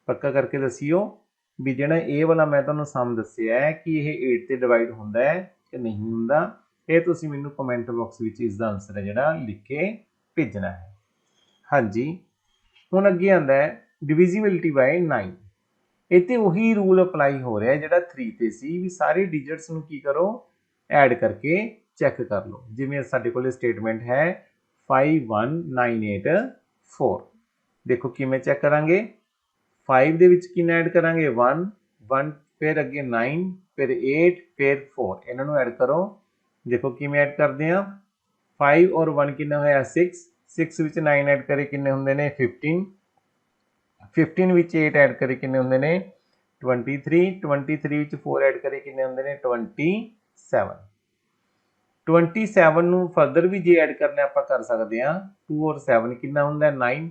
ਪੱਕਾ ਕਰਕੇ ਦੱਸਿਓ ਵੀ ਜਿਹੜਾ ਇਹ ਵਾਲਾ ਮੈਂ ਤੁਹਾਨੂੰ ਸਮ ਦੱਸਿਆ ਹੈ ਕਿ ਇਹ 8 ਤੇ ਡਿਵਾਈਡ ਹੁੰਦਾ ਹੈ ਕਿ ਨਹੀਂ ਹੁੰਦਾ। ਇਹ ਤੁਸੀਂ ਮੈਨੂੰ ਕਮੈਂਟ ਬਾਕਸ ਵਿੱਚ ਇਸ ਦਾ ਆਨਸਰ ਹੈ ਜਿਹੜਾ ਲਿਖ ਕੇ ਭੇਜਣਾ ਹੈ। ਹਾਂਜੀ, ਹੁਣ ਅੱਗੇ ਆਉਂਦਾ ਹੈ ਡਿਵੀਜ਼ਿਬਿਲਟੀ ਬਾਈ 9। ਇੱਥੇ ਉਹੀ ਰੂਲ ਅਪਲਾਈ ਹੋ ਰਿਹਾ ਜਿਹੜਾ 3 ਤੇ ਸੀ ਵੀ ਸਾਰੇ ਡਿਜਿਟਸ ਨੂੰ ਕੀ ਕਰੋ? ਐਡ ਕਰਕੇ ਚੈੱਕ ਕਰ ਲਓ। ਜਿਵੇਂ ਸਾਡੇ ਕੋਲ ਸਟੇਟਮੈਂਟ ਹੈ 51984। ਦੇਖੋ ਕਿਵੇਂ ਚੈੱਕ ਕਰਾਂਗੇ? 5 ਦੇ ਵਿੱਚ ਕਿੰਨਾ ਐਡ ਕਰਾਂਗੇ? 1 1, ਫਿਰ ਅੱਗੇ 9, ਫਿਰ 8, ਫਿਰ 4। ਇਹਨਾਂ ਨੂੰ ਐਡ ਕਰੋ। ਦੇਖੋ ਕਿਵੇਂ ਐਡ ਕਰਦੇ ਆ? 5 ਔਰ 1 ਕਿੰਨਾ ਹੋਇਆ? 6 6 ਵਿੱਚ 9 ਐਡ ਕਰੇ ਕਿੰਨੇ ਹੁੰਦੇ ਨੇ? 15 15 ਵਿੱਚ 8 ਐਡ ਕਰੇ ਕਿੰਨੇ ਹੁੰਦੇ ਨੇ? 23 23 ਵਿੱਚ 4 ਐਡ ਕਰੇ ਕਿੰਨੇ ਹੁੰਦੇ ਨੇ? 27 27 ਨੂੰ ਫਰਦਰ ਵੀ ਜੇ ਐਡ ਕਰਨਾ ਆਪਾਂ ਕਰ ਸਕਦੇ ਹਾਂ। 2 ਔਰ 7 ਕਿੰਨਾ ਹੁੰਦਾ? 9।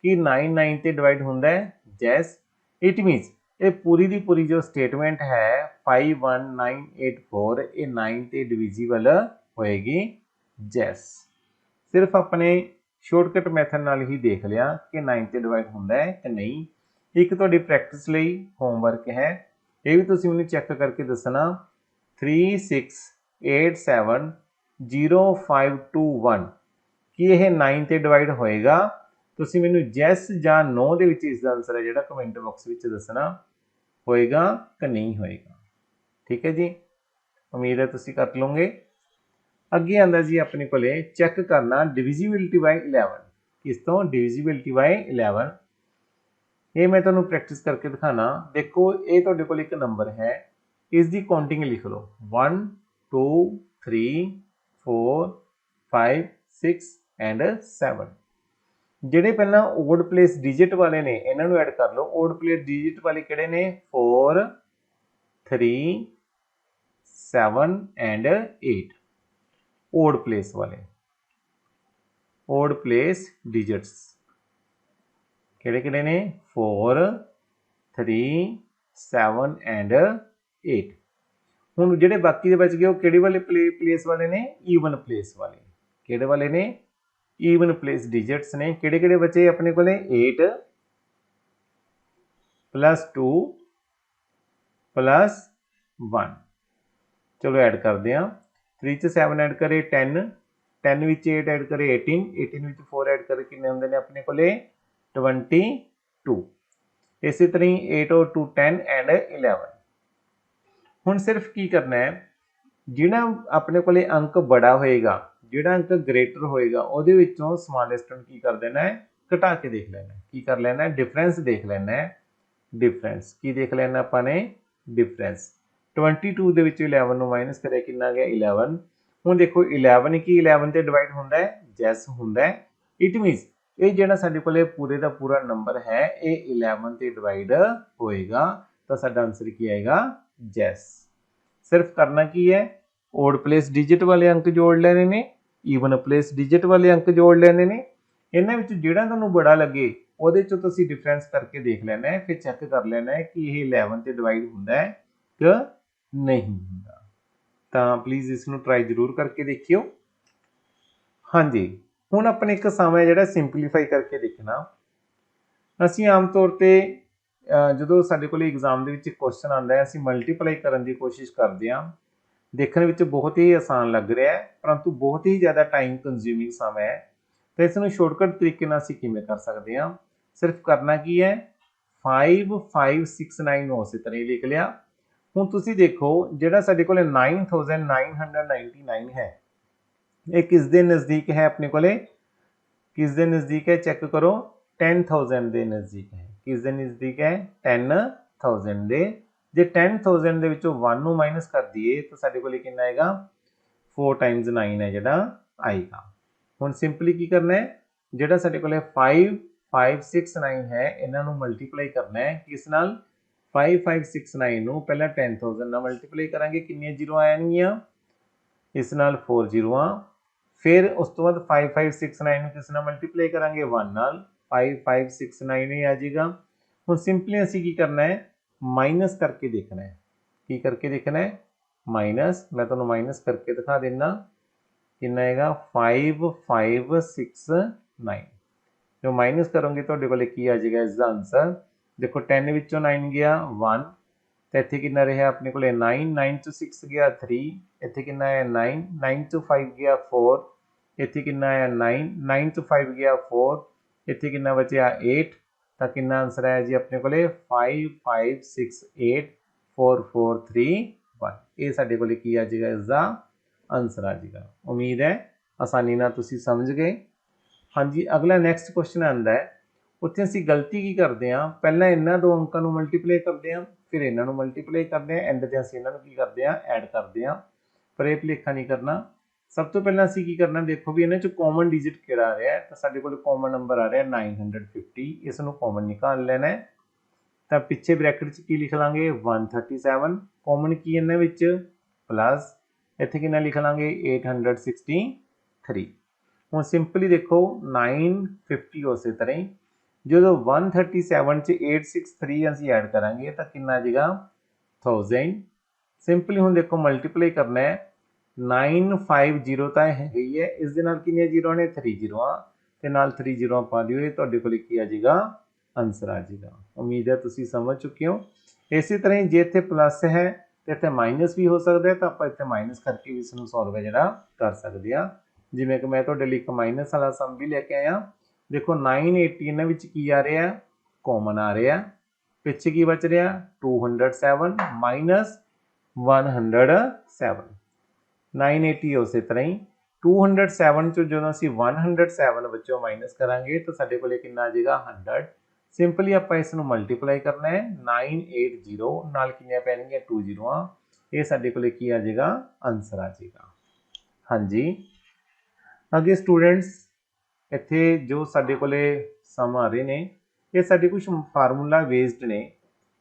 ਕੀ 9 9 ਤੇ ਡਿਵਾਈਡ ਹੁੰਦਾ ਹੈ? ਯੈਸ। ਇਟ ਮੀਨਸ ਇਹ ਪੂਰੀ ਦੀ ਪੂਰੀ ਜੋ ਸਟੇਟਮੈਂਟ ਹੈ 51984 ਇਹ 9 ਤੇ ਡਿਵੀਜ਼ੀਬਲ ਹੋਏਗੀ। ਯੈਸ। ਸਿਰਫ ਆਪਣੇ ਸ਼ਾਰਟਕਟ ਮੈਥਡ ਨਾਲ ਹੀ ਦੇਖ ਲਿਆ ਕਿ 9 ਤੇ ਡਿਵਾਈਡ ਹੁੰਦਾ ਹੈ ਕਿ ਨਹੀਂ। ਇੱਕ ਤੁਹਾਡੀ ਪ੍ਰੈਕਟਿਸ ਲਈ ਹੋਮਵਰਕ ਹੈ, ਇਹ ਵੀ ਤੁਸੀਂ ਮੈਨੂੰ ਚੈੱਕ ਕਰਕੇ ਦੱਸਣਾ। 36870521 ਕੀ ਇਹ 9 ਤੇ ਡਿਵਾਈਡ ਹੋਏਗਾ? ਤੁਸੀਂ ਮੈਨੂੰ ਯੈਸ ਜਾਂ ਨੋ ਦੇ ਵਿੱਚ ਇਸ ਦਾ ਆਨਸਰ ਹੈ ਜਿਹੜਾ ਕਮੈਂਟ ਬਾਕਸ ਵਿੱਚ ਦੱਸਣਾ, ਹੋਏਗਾ ਕਿ ਨਹੀਂ ਹੋਏਗਾ। ਠੀਕ ਹੈ ਜੀ, ਉਮੀਦ ਹੈ ਤੁਸੀਂ ਕਰ ਲਓਗੇ। ਅੱਗੇ ਆਂਦਾ ਜੀ ਆਪਣੇ ਕੋਲੇ ਚੈੱਕ ਕਰਨਾ ਡਿਵੀਜ਼ਿਬਿਲਟੀ ਬਾਈ 11। ਕਿਸ ਤੋਂ? ਡਿਵੀਜ਼ਿਬਿਲਟੀ ਬਾਈ 11। ਇਹ ਮੈਂ ਤੁਹਾਨੂੰ ਪ੍ਰੈਕਟਿਸ ਕਰਕੇ ਦਿਖਾਣਾ। ਦੇਖੋ ਇਹ ਤੁਹਾਡੇ ਕੋਲ ਇੱਕ ਨੰਬਰ ਹੈ, ਇਸ ਦੀ ਕਾਊਂਟਿੰਗ ਲਿਖ ਲਓ 1 2 3 4 5 6 ਐਂਡ 7। ਜਿਹੜੇ ਪਹਿਲਾਂ ਓਡ ਪਲੇਸ ਡਿਜਿਟ ਵਾਲੇ ਨੇ ਇਹਨਾਂ ਨੂੰ ਐਡ ਕਰ ਲਓ। ਓਡ ਪਲੇਸ ਡਿਜਿਟ ਵਾਲੇ ਕਿਹੜੇ ਨੇ? 4 3 7 ਐਂਡ 8। ਓਡ ਪਲੇਸ ਵਾਲੇ, ਓਡ ਪਲੇਸ ਡਿਜਿਟਸ ਕਿਹੜੇ ਕਿਹੜੇ ਨੇ? 4 3 7 ਐਂਡ 8। ਹੁਣ ਜਿਹੜੇ ਬਾਕੀ ਦੇ ਬਚ ਗਏ ਉਹ ਕਿਹੜੇ ਵਾਲੇ ਪਲੇਸ ਵਾਲੇ ਨੇ? ਈਵਨ ਪਲੇਸ ਵਾਲੇ। ਕਿਹੜੇ ਵਾਲੇ ਨੇ? ਈਵਨ ਪਲੇਸ ਡਿਜਿਟਸ ਨੇ। ਕਿਹੜੇ ਕਿਹੜੇ ਬਚੇ ਆਪਣੇ ਕੋਲੇ? 8 + 2 + 1। ਚਲੋ ਐਡ ਕਰਦੇ ਹਾਂ। 3 ਚ 7 ਐਡ ਕਰੇ 10, 10 ਵਿੱਚ 8 ਐਡ ਕਰੇ 18, 18 ਵਿੱਚ 4 ਐਡ ਕਰੇ ਕਿੰਨੇ ਹੁੰਦੇ ਨੇ ਆਪਣੇ ਕੋਲੇ? 22। ਇਸੇ ਤਰ੍ਹਾਂ ਹੀ 8 ਔਰ 2 10 ਐਂਡ 11। ਹੁਣ ਸਿਰਫ ਕੀ ਕਰਨਾ ਹੈ, ਜਿਹੜਾ ਆਪਣੇ ਕੋਲੇ ਅੰਕ ਬੜਾ ਹੋਏਗਾ, ਜਿਹੜਾ ਅੰਕ ਗ੍ਰੇਟਰ ਹੋਏਗਾ ਉਹਦੇ ਵਿੱਚੋਂ ਸਮਾਲੈਸਟ ਨੂੰ ਕੀ ਕਰ ਦੇਣਾ ਹੈ? ਘਟਾ ਕੇ ਦੇਖ ਲੈਣਾ। ਕੀ ਕਰ ਲੈਣਾ? ਡਿਫਰੈਂਸ ਦੇਖ ਲੈਣਾ ਹੈ। ਡਿਫਰੈਂਸ ਕੀ ਦੇਖ ਲੈਣਾ ਆਪਾਂ ਨੇ? ਡਿਫਰੈਂਸ। 22 ਦੇ ਵਿੱਚ 11 ਨੂੰ ਮਾਈਨਸ ਕਰਿਆ ਕਿੰਨਾ ਗਿਆ? 11। ਹੁਣ ਦੇਖੋ 11 ਕੀ 11 ਤੇ ਡਿਵਾਈਡ ਹੁੰਦਾ ਹੈ? ਯੈਸ ਹੁੰਦਾ ਹੈ। ਇਟ ਮੀਨਸ ਇਹ ਜਿਹੜਾ ਸਾਡੇ ਕੋਲੇ ਪੂਰੇ ਦਾ ਪੂਰਾ ਨੰਬਰ ਹੈ ਇਹ 11 ਤੇ ਡਿਵਾਈਡ ਹੋਏਗਾ, ਤਾਂ ਸਾਡਾ ਆਨਸਰ ਕੀ ਆਏਗਾ? ਯੈਸ। ਸਿਰਫ ਕਰਨਾ ਕੀ ਹੈ? ਓਡ ਪਲੇਸ ਡਿਜਿਟ ਵਾਲੇ ਅੰਕ ਜੋੜ ਲੈਣੇ ਨੇ, ਈਵਨ ਪਲੇਸ ਡਿਜਿਟ ਵਾਲੇ ਅੰਕ ਜੋੜ ਲੈਣੇ ਨੇ। ਇਹਨਾਂ ਵਿੱਚ ਜਿਹੜਾ ਤੁਹਾਨੂੰ ਬੜਾ ਲੱਗੇ ਉਹਦੇ ਚੋਂ ਤੁਸੀਂ ਡਿਫਰੈਂਸ ਕਰਕੇ ਦੇਖ ਲੈਣਾ ਹੈ, ਫਿਰ ਚੈੱਕ ਕਰ ਲੈਣਾ ਹੈ ਕਿ ਇਹ 11 ਤੇ ਡਿਵਾਈਡ ਹੁੰਦਾ ਹੈ ਕਿ ਨਹੀਂ ਹੁੰਦਾ। ਤਾਂ ਪਲੀਜ਼ ਇਸ ਨੂੰ ਟਰਾਈ ਜ਼ਰੂਰ ਕਰਕੇ ਦੇਖਿਓ। ਹਾਂਜੀ, ਹੁਣ ਆਪਣੇ ਇੱਕ ਸਮ ਹੈ ਜਿਹੜਾ ਸਿੰਪਲੀਫਾਈ ਕਰਕੇ ਦੇਖਣਾ। ਅਸੀਂ ਆਮ ਤੌਰ ਤੇ ਜਦੋਂ ਸਾਡੇ ਕੋਲ ਐਗਜ਼ਾਮ ਦੇ ਵਿੱਚ ਕੁਐਸਚਨ ਆਉਂਦਾ ਹੈ, ਅਸੀਂ ਮਲਟੀਪਲਾਈ ਕਰਨ ਦੀ ਕੋਸ਼ਿਸ਼ ਕਰਦੇ ਹਾਂ। ਦੇਖਣ ਵਿੱਚ ਬਹੁਤ ਹੀ ਆਸਾਨ ਲੱਗ ਰਿਹਾ ਹੈ, ਪਰੰਤੂ ਬਹੁਤ ਹੀ ਜ਼ਿਆਦਾ ਟਾਈਮ ਕੰਜ਼ਿਊਮਿੰਗ ਸਮ ਹੈ। ਤਾਂ ਇਸ ਨੂੰ ਸ਼ਾਰਟਕਟ ਤਰੀਕੇ ਨਾਲ ਅਸੀਂ ਕਿਵੇਂ ਕਰ ਸਕਦੇ ਹਾਂ? ਸਿਰਫ ਕਰਨਾ ਕੀ ਹੈ, 5 5 6 9 ਉਸੇ ਤਰ੍ਹਾਂ ਹੀ ਲਿਖ ਲਿਆ। ਹੁਣ ਤੁਸੀਂ ਦੇਖੋ ਜਿਹੜਾ ਸਾਡੇ ਕੋਲ 9999 ਹੈ, ਇਹ ਕਿਸ ਦੇ ਨਜ਼ਦੀਕ ਹੈ? ਆਪਣੇ ਕੋਲੇ ਕਿਸ ਦੇ ਨਜ਼ਦੀਕ ਹੈ? ਚੈੱਕ ਕਰੋ, 10,000 ਦੇ ਨਜ਼ਦੀਕ ਹੈ। ਕਿਸ ਦੇ ਨਜ਼ਦੀਕ ਹੈ? 10,000 ਦੇ। ਜੇ 10,000 ਦੇ ਵਿੱਚੋਂ 1 ਨੂੰ ਮਾਈਨਸ ਕਰ ਦਈਏ ਤਾਂ ਸਾਡੇ ਕੋਲ ਕਿੰਨਾ ਆਏਗਾ? 4 ਟਾਈਮਸ 9 ਹੈ ਜਿਹੜਾ ਆਏਗਾ। ਹੁਣ ਸਿੰਪਲੀ ਕੀ ਕਰਨਾ ਹੈ, ਜਿਹੜਾ ਸਾਡੇ ਕੋਲ 5 5 6 9 ਹੈ, ਇਹਨਾਂ ਨੂੰ ਮਲਟੀਪਲਾਈ ਕਰਨਾ ਹੈ ਕਿਸ ਨਾਲ? 5 5 6 9 ਨੂੰ ਪਹਿਲਾਂ 10,000 ਨਾਲ ਮਲਟੀਪਲਾਈ ਕਰਾਂਗੇ, ਕਿੰਨੀਆਂ ਜ਼ੀਰੋ ਆਣਗੀਆਂ? ਇਸ ਨਾਲ 4 ਜ਼ੀਰੋਆਂ। ਫਿਰ ਉਸ ਤੋਂ ਬਾਅਦ 5 5 6 9 ਨੂੰ ਕਿਸ ਨਾਲ ਮਲਟੀਪਲਾਈ ਕਰਾਂਗੇ? 1 ਨਾਲ। 5 5 6 9 ਹੀ ਆ ਜਾਏਗਾ। ਹੁਣ ਸਿੰਪਲੀ ਅਸੀਂ ਕੀ ਕਰਨਾ ਹੈ, ਮਾਈਨਸ करके देखना है। की करके देखना है? माइनस। मैं तुहानू माइनस करके दिखा देना, कितना आएगा? 5 5 6 9। जो माइनस करोगे तो की आ जाएगा इसका आंसर? देखो 10 विचों 9 गया 1, तो इत्थे कितना रहा अपने को? 9 9 चो 6 गया 3, इत्थे कितना है? 9 9 चो 5 गया 4, इत्थे कितना है? 9 9 चो 5 गया 4, इत्थे कितना बचा? 8। तो कितना आंसर आया जी अपने को? 5 5 6 8 4 4 3 1। ये साडे कोल की आ जाएगा? इसका आंसर आ जाएगा। उम्मीद है आसानी नाल तुसीं समझ गए। हाँ जी, अगला नैक्सट क्वेश्चन आंदा है, उत्थे असीं गलती की करते हैं, पहला इन्हां दो अंकां नूं मल्टीप्लाई करते हैं, फिर इन्हां नूं मल्टीप्लाई करते हैं, एंड ते असीं इन्हां नूं की करते हैं? ऐड करते हैं। पर यह भुलेखा नहीं करना। सब तो पहला असीं की करना, देखो भी इन्हां चों कॉमन डिजिट किहड़ा आ रहा है, तो साडे कोल कॉमन नंबर आ रहा है 950। इस नूं कॉमन निकाल लेना है। तो पिछे ब्रैकेट च की लिख लांगे? 137। कॉमन की इन्हां विच? प्लस इत्थे कितना लिख लांगे? 863। हुण सिंपली देखो 950 उस तरह ही, जो 137 च 863 असीं ऐड करांगे तो कितना आ जाएगा? 1000। सिंपली हुण देखो मल्टीप्लाई करना है, 950 तो है ही है, इस दे नाल कितनी जीरो ने? 3 जीरो, ते नाल 3 जीरो पा दिओ, तुहाडे कोल की आ जाएगा? आंसर आ जाएगा। उम्मीद है तुसीं समझ चुके हो। इसी तरह ही जे इत्थे प्लस है तो इत्थे माइनस भी हो सकता है, तो आप इत्थे माइनस करके भी इसनूं सॉल्व है जिहड़ा कर सकते हैं। जिवें कि मैं तुहाडे लई एक माइनस वाला सम भी लैके आया। देखो 980 इन्हां विच की आ रहा है? कॉमन आ रहा है। पिछे की बच रहा? 207 माइनस 107। 980 उस तरह ही 207 चो जो असीं 107 बच्चों माइनस करांगे तो साडे कोल कितना आ जाएगा? 100। सिंपली आप इसनूं मल्टीप्लाई करना है, 980 नाल कितनियां पैणगीआं? 2 जीरो, ये साडे कोल की आ जाएगा? आंसर आ जाएगा। हाँ जी, अगे स्टूडेंट्स इत्थे जो साडे कोले सम आ रहे ने, ये साडे कुछ फार्मूला बेस्ड ने।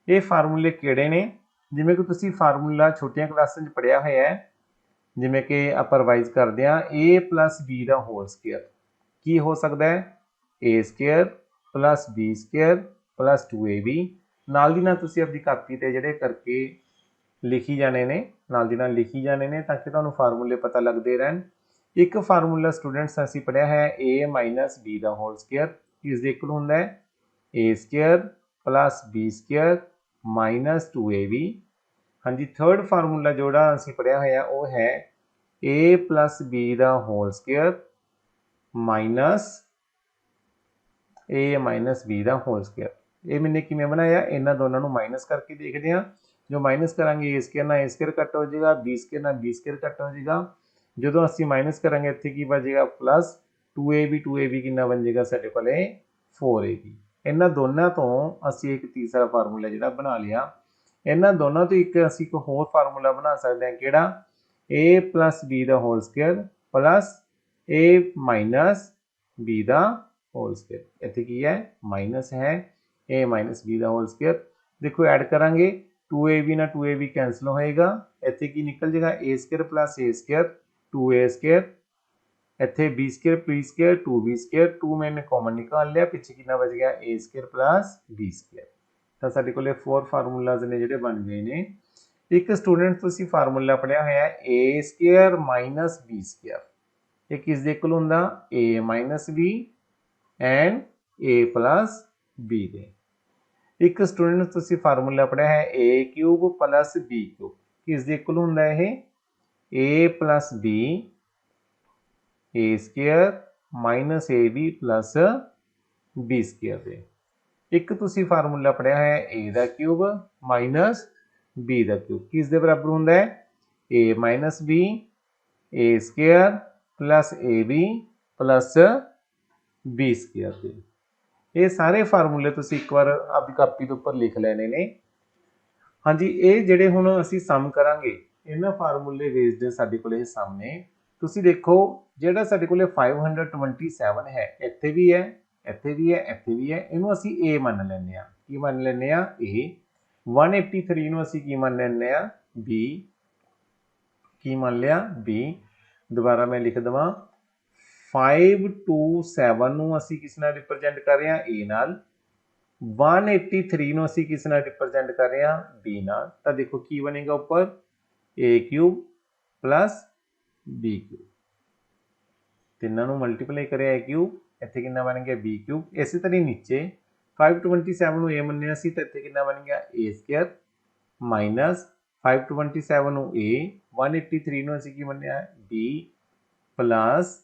ये फार्मूले किहड़े ने? जिवें कि तुसीं फार्मूला छोटियां क्लासां 'च पढ़िया होया है, जिवें कि आपां रिवाइज करदे हां, a प्लस b दा होल स्केयर की हो सकता है? a square plus b square plus 2ab। नाल दी नाल तुसीं अपनी कापी ते जिहड़े करके लिखी जाने ने, नाल दी नाल लिखी जाने ने, ताकि तुहानूं फार्मूले पता लगदे रहन। एक फार्मूला स्टूडेंट्स असीं पढ़िया है a माइनस b दा होल स्केयर, इस दे इक्वल हुंदा है a square plus b square minus 2ab। हाँ जी, थर्ड फार्मूला जोड़ा असीं पढ़िया होया वो है a प्लस b दा whole square minus a minus b दा होल स्केयर। ये मैंने किवें बनाया? इन्हां दोनों नूं माइनस करके देखते हैं। जो माइनस करांगे a स्केयर नाल a स्केयर कट हो जाएगा, b स्केयर नाल b स्केयर कट हो जाएगा। जो असीं माइनस करांगे इत्थे की बच जाएगा? प्लस 2ab कितना बन जाएगा साडे कोले? 4ab। इन्हां दोनों तो असीं एक तीसरा फार्मूला जिहड़ा बना लिया। इन्हां दोनों तो एक असीं एक होर फार्मूला बना सकते हैं, किहड़ा? a प्लस b दा whole square plus a minus b दा होल स्केयर। इत्थे की है? माइनस है a माइनस b दा होल स्केयर। देखो ऐड करांगे 2ab ना 2ab कैंसल होएगा, इत्थे की निकल जाएगा? a square plus a square 2a square, ਇੱਥੇ b square p square 2b square 2 मैंने कॉमन निकाल लिया ਪਿੱਛੇ ਕਿੰਨਾ ਬਚ ਗਿਆ a square plus b square ਤਾਂ ਸਾਡੇ ਕੋਲੇ 4 ਫਾਰਮੂਲਾਜ਼ ਨੇ ਜਿਹੜੇ ਬਣ ਗਏ ਨੇ ਇੱਕ ਸਟੂਡੈਂਟ ਤੁਸੀਂ ਫਾਰਮੂਲਾ ਪੜਿਆ ਹੋਇਆ ਹੈ a square minus b square ਇਹ ਕਿਸ ਦੇ ਇਕੁਅਲ ਹੁੰਦਾ a minus b and a plus b ਦੇ ਇੱਕ ਸਟੂਡੈਂਟ ਤੁਸੀਂ ਫਾਰਮੂਲਾ ਪੜਿਆ ਹੈ a cube plus b cube ਕਿਸ ਦੇ ਇਕੁਅਲ ਹੁੰਦਾ ਇਹ a plus b a square minus ab plus b square ਦੇ ਇੱਕ ਤੁਸੀਂ ਫਾਰਮੂਲਾ ਪੜਿਆ ਹੈ a the cube minus b the cube ਕਿਸ ਦੇ ਬਰਾਬਰ ਹੁੰਦਾ ਹੈ a minus b a square plus A B plus B square ਦੇ ਇਹ ਸਾਰੇ ਫਾਰਮੂਲੇ ਤੁਸੀਂ ਇੱਕ ਵਾਰ ਆਪਣੀ ਕਾਪੀ ਦੇ ਉੱਪਰ ਲਿਖ ਲੈਣੇ ਨੇ ਹਾਂਜੀ ਇਹ ਜਿਹੜੇ ਹੁਣ ਅਸੀਂ ਸਮ ਕਰਾਂਗੇ ਇਹਨਾਂ ਫਾਰਮੂਲੇ ਬੇਸਡ ਸਾਡੇ ਕੋਲ ਇਹ ਸਮ ਨੇ ਤੁਸੀਂ ਦੇਖੋ ਜਿਹੜਾ ਸਾਡੇ ਕੋਲੇ 527 ਹੈ ਇੱਥੇ ਵੀ ਹੈ ਇੱਥੇ ਵੀ ਹੈ ਇੱਥੇ ਵੀ ਹੈ ਇਹਨੂੰ ਅਸੀਂ a ਮੰਨ ਲੈਂਦੇ ਆ ਕੀ ਮੰਨ ਲੈਂਦੇ ਆ a 183 ਨੂੰ ਅਸੀਂ ਕੀ ਮੰਨ ਲੈਂਦੇ ਆ b ਕੀ ਮੰਨ ਲਿਆ b दोबारा मैं लिख देव 527 ਨੂੰ ਅਸੀਂ ਕਿਸ ਨਾਲ ਰਿਪਰੈਜ਼ੈਂਟ ਕਰ ਰਹੇ ਹਾਂ a ਨਾਲ 183 ਨੂੰ ਅਸੀਂ ਕਿਸ ਨਾਲ ਰਿਪਰੈਜ਼ੈਂਟ ਕਰ ਰਹੇ ਹਾਂ b ਨਾਲ ਤਾਂ ਦੇਖੋ ਕੀ ਬਣੇਗਾ ਉੱਪਰ a cube plus b cube ਤਿੰਨਾਂ ਨੂੰ ਮਲਟੀਪਲਾਈ ਕਰਿਆ a ਕਿਊਬ ਇੱਥੇ ਕਿੰਨਾ ਬਣ ਗਿਆ b ਕਿਊਬ ਇਸੇ ਤਰ੍ਹਾਂ ਨੀਚੇ 527 ਨੂੰ a ਮੰਨਿਆ ਸੀ ਤਾਂ ਇੱਥੇ ਕਿੰਨਾ ਬਣ ਗਿਆ a ਸਕੁਅਰ ਮਾਈਨਸ 527 ਨੂੰ a 183 ਨੂੰ ਅਸੀਂ ਕੀ ਮੰਨਿਆ b ਪਲੱਸ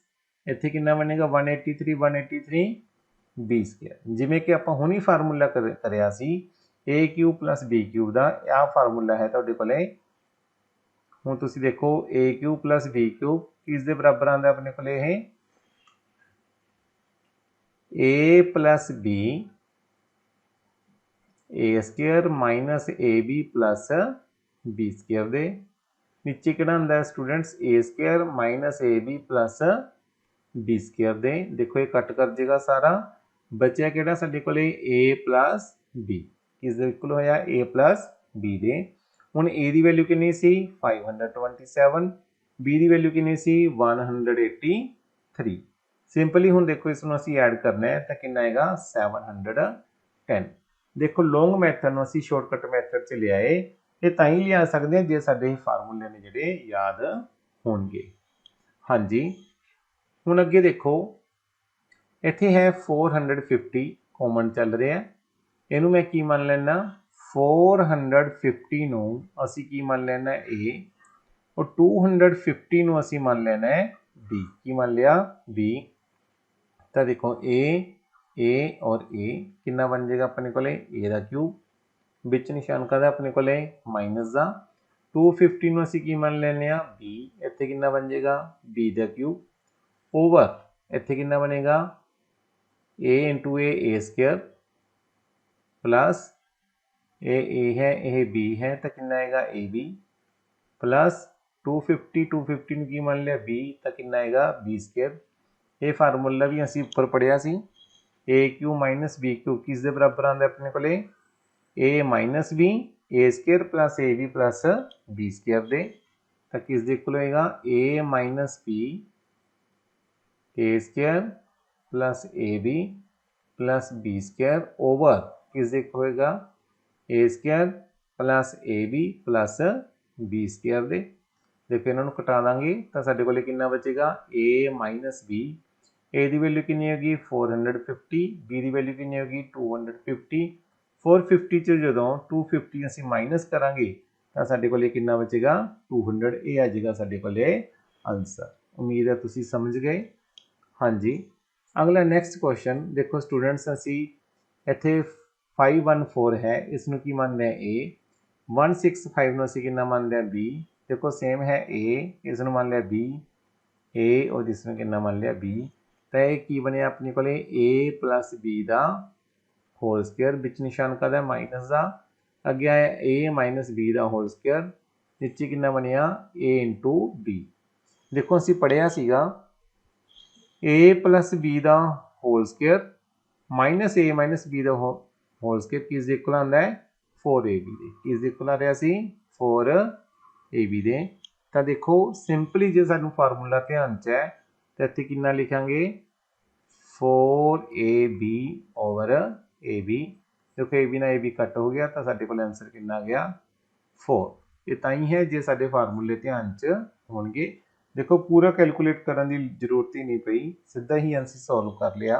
ਇੱਥੇ ਕਿੰਨਾ ਬਣੇਗਾ 183 b ਸਕੁਅਰ ਜਿਵੇਂ ਕਿ ਆਪਾਂ ਹੁਣੀ ਫਾਰਮੂਲਾ ਕਰਿਆ ਸੀ a cube plus b cube ਦਾ ਇਹ ਫਾਰਮੂਲਾ ਹੈ ਤੁਹਾਡੇ ਕੋਲੇ ਹੁਣ ਤੁਸੀਂ ਦੇਖੋ a cube plus b cube ਕਿਸ ਦੇ ਬਰਾਬਰ ਆਉਂਦਾ ਆਪਣੇ ਕੋਲੇ ਇਹ a plus b a square minus ab plus b square ਦੇ नीचे किहड़ा हुंदा है students a square minus ab plus b square दे देखो ये कट कर देगा सारा बचा किहड़ा साडे कोले a प्लस b किस दे इक्वल होया a प्लस b दे हुण a दी वैल्यू कितनी सी 527 b दी वैल्यू कितनी सी 183 सिंपली हुण देखो इसनूं असीं ऐड करना है तां कितना आएगा 710 देखो लॉन्ग मैथड नूं असीं शॉर्टकट मैथड च ले आए ਇਹ ਤਾਂ ਹੀ ਲਿਆ ਸਕਦੇ ਆ ਜੇ ਸਾਡੇ ਫਾਰਮੂਲੇ ਨੇ ਜਿਹੜੇ ਯਾਦ ਹੋਣਗੇ ਹਾਂਜੀ ਹੁਣ ਅੱਗੇ ਦੇਖੋ ਇੱਥੇ ਹੈ 450 ਕਾਮਨ ਚੱਲ ਰਿਹਾ ਇਹਨੂੰ ਮੈਂ ਕੀ ਮੰਨ ਲੈਣਾ 450 ਨੂੰ ਅਸੀਂ ਕੀ ਮੰਨ ਲੈਣਾ a और 250 ਨੂੰ ਅਸੀਂ ਮੰਨ ਲੈਣਾ ਹੈ b ਕੀ ਮੰਨ ਲਿਆ b ਤਾਂ ਦੇਖੋ a और a ਕਿੰਨਾ ਬਣ ਜਾਏਗਾ ਆਪਣੇ ਕੋਲੇ a ਦਾ ਕਿਊਬ ਵਿੱਚ ਨਿਸ਼ਾਨ ਕਰਦਾ ਆਪਣੇ ਕੋਲੇ ਮਾਈਨਸ ਦਾ 250 ਨੂੰ ਅਸੀਂ ਕੀ ਮੰਨ ਲੈਨੇ ਆ b ਇੱਥੇ ਕਿੰਨਾ ਬਣ ਜਾਏਗਾ b ਦਾ ਕਿਊਬ ਓਵਰ ਇੱਥੇ ਕਿੰਨਾ ਬਣੇਗਾ a a square plus a है ਇਹ b है ਤਾਂ ਕਿੰਨਾ ਆਏਗਾ ab प्लस 250 ਨੂੰ ਕੀ ਮੰਨ ਲਿਆ b ਤਾਂ ਕਿੰਨਾ ਆਏਗਾ b ਸਕੁਅਰ ਇਹ ਫਾਰਮੂਲਾ ਵੀ ਅਸੀਂ ਉੱਪਰ ਪੜਿਆ ਸੀ a cube minus b cube ਕਿਸ ਦੇ ਬਰਾਬਰ ਆਉਂਦਾ ਆਪਣੇ ਕੋਲੇ a minus b a square plus ab plus b square दे तो किस दे इक्वल होएगा a minus b a square plus ab plus b square over किस दे इक्वल होएगा a square plus ab plus b square दे देखो इन्होंने कटा देंगे तो साडे कोले कितना बचेगा a माइनस b a की वैल्यू कितनी होगी 450 b की वैल्यू कितनी होगी 250 450 ਚ ਜਦੋਂ 250 ਅਸੀਂ ਮਾਈਨਸ ਕਰਾਂਗੇ ਤਾਂ ਸਾਡੇ ਕੋਲੇ ਕਿੰਨਾ ਬਚੇਗਾ 200 ਇਹ ਆ ਜਾਏਗਾ ਸਾਡੇ ਕੋਲੇ ਆਨਸਰ ਉਮੀਦ ਹੈ ਤੁਸੀਂ ਸਮਝ ਗਏ ਹਾਂਜੀ ਅਗਲਾ ਨੈਕਸਟ ਕੁਐਸਚਨ ਦੇਖੋ ਸਟੂਡੈਂਟਸ ਅਸੀਂ ਇੱਥੇ 514 ਹੈ ਇਸ ਨੂੰ ਕੀ ਮੰਨਦੇ ਆ a 165 ਨੂੰ ਅਸੀਂ ਕਿੰਨਾ ਮੰਨਦੇ ਆ b ਦੇਖੋ ਸੇਮ ਹੈ a ਇਸ ਨੂੰ ਮੰਨ ਲਿਆ b a और ਇਸ ਨੂੰ ਕਿੰਨਾ ਮੰਨ ਲਿਆ b ਤਾਂ ਇਹ ਕੀ ਬਣਿਆ ਆਪਣੇ ਕੋਲੇ a + b ਦਾ होल स्क्वायर बिच निशान का माइनस का अगे आया a माइनस b का होल स्क्वायर नीचे कितना बनया a इंटू b देखो असी पढ़िया सीगा a प्लस b का whole square minus a minus b का होल स्क्वायर किस दे इक्वल आंदा है 4ab दे किस दे इक्वल आ रहा सी 4ab दे तो देखो सिंपली जो सानू फार्मूला ध्यान च है तो इत्थे कितना लिखांगे 4ab ओवर ab। देखो ab ना ab कट हो गया तो साडे कोल आंसर कितना आ गया 4। ये ताई है जे साडे फार्मूले ध्यान च होणगे। देखो पूरा कैलकुलेट करने की जरूरत ही नहीं पई, सीधा ही आंसर सॉल्व कर लिया।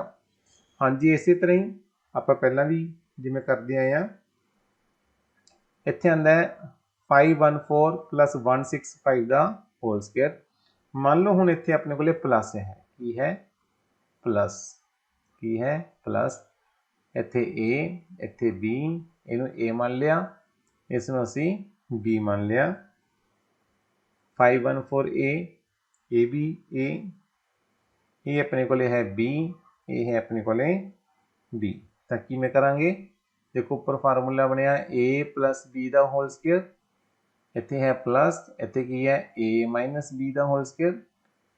हाँ जी इस तरह ही आप पहला भी जिमें करते आए हैं। इत्थे आंदा है 514 प्लस 165 का होल स्केयर। मान लो हुण इत्थे अपने कोले प्लस है, की है प्लस, की है प्लस, इत्थे ए इत्थे बी, इनू ए मान लिया, इसनू असी बी मान लिया। 514 ए बी ए, ये अपने कोले है बी, ये है अपने कोले बी। तो किवें करांगे, देखो उपर फार्मूला बनया ए प्लस बी का होल स्केयर, इत्थे है प्लस, इत्थे की है ए माइनस बी का होल स्केयर,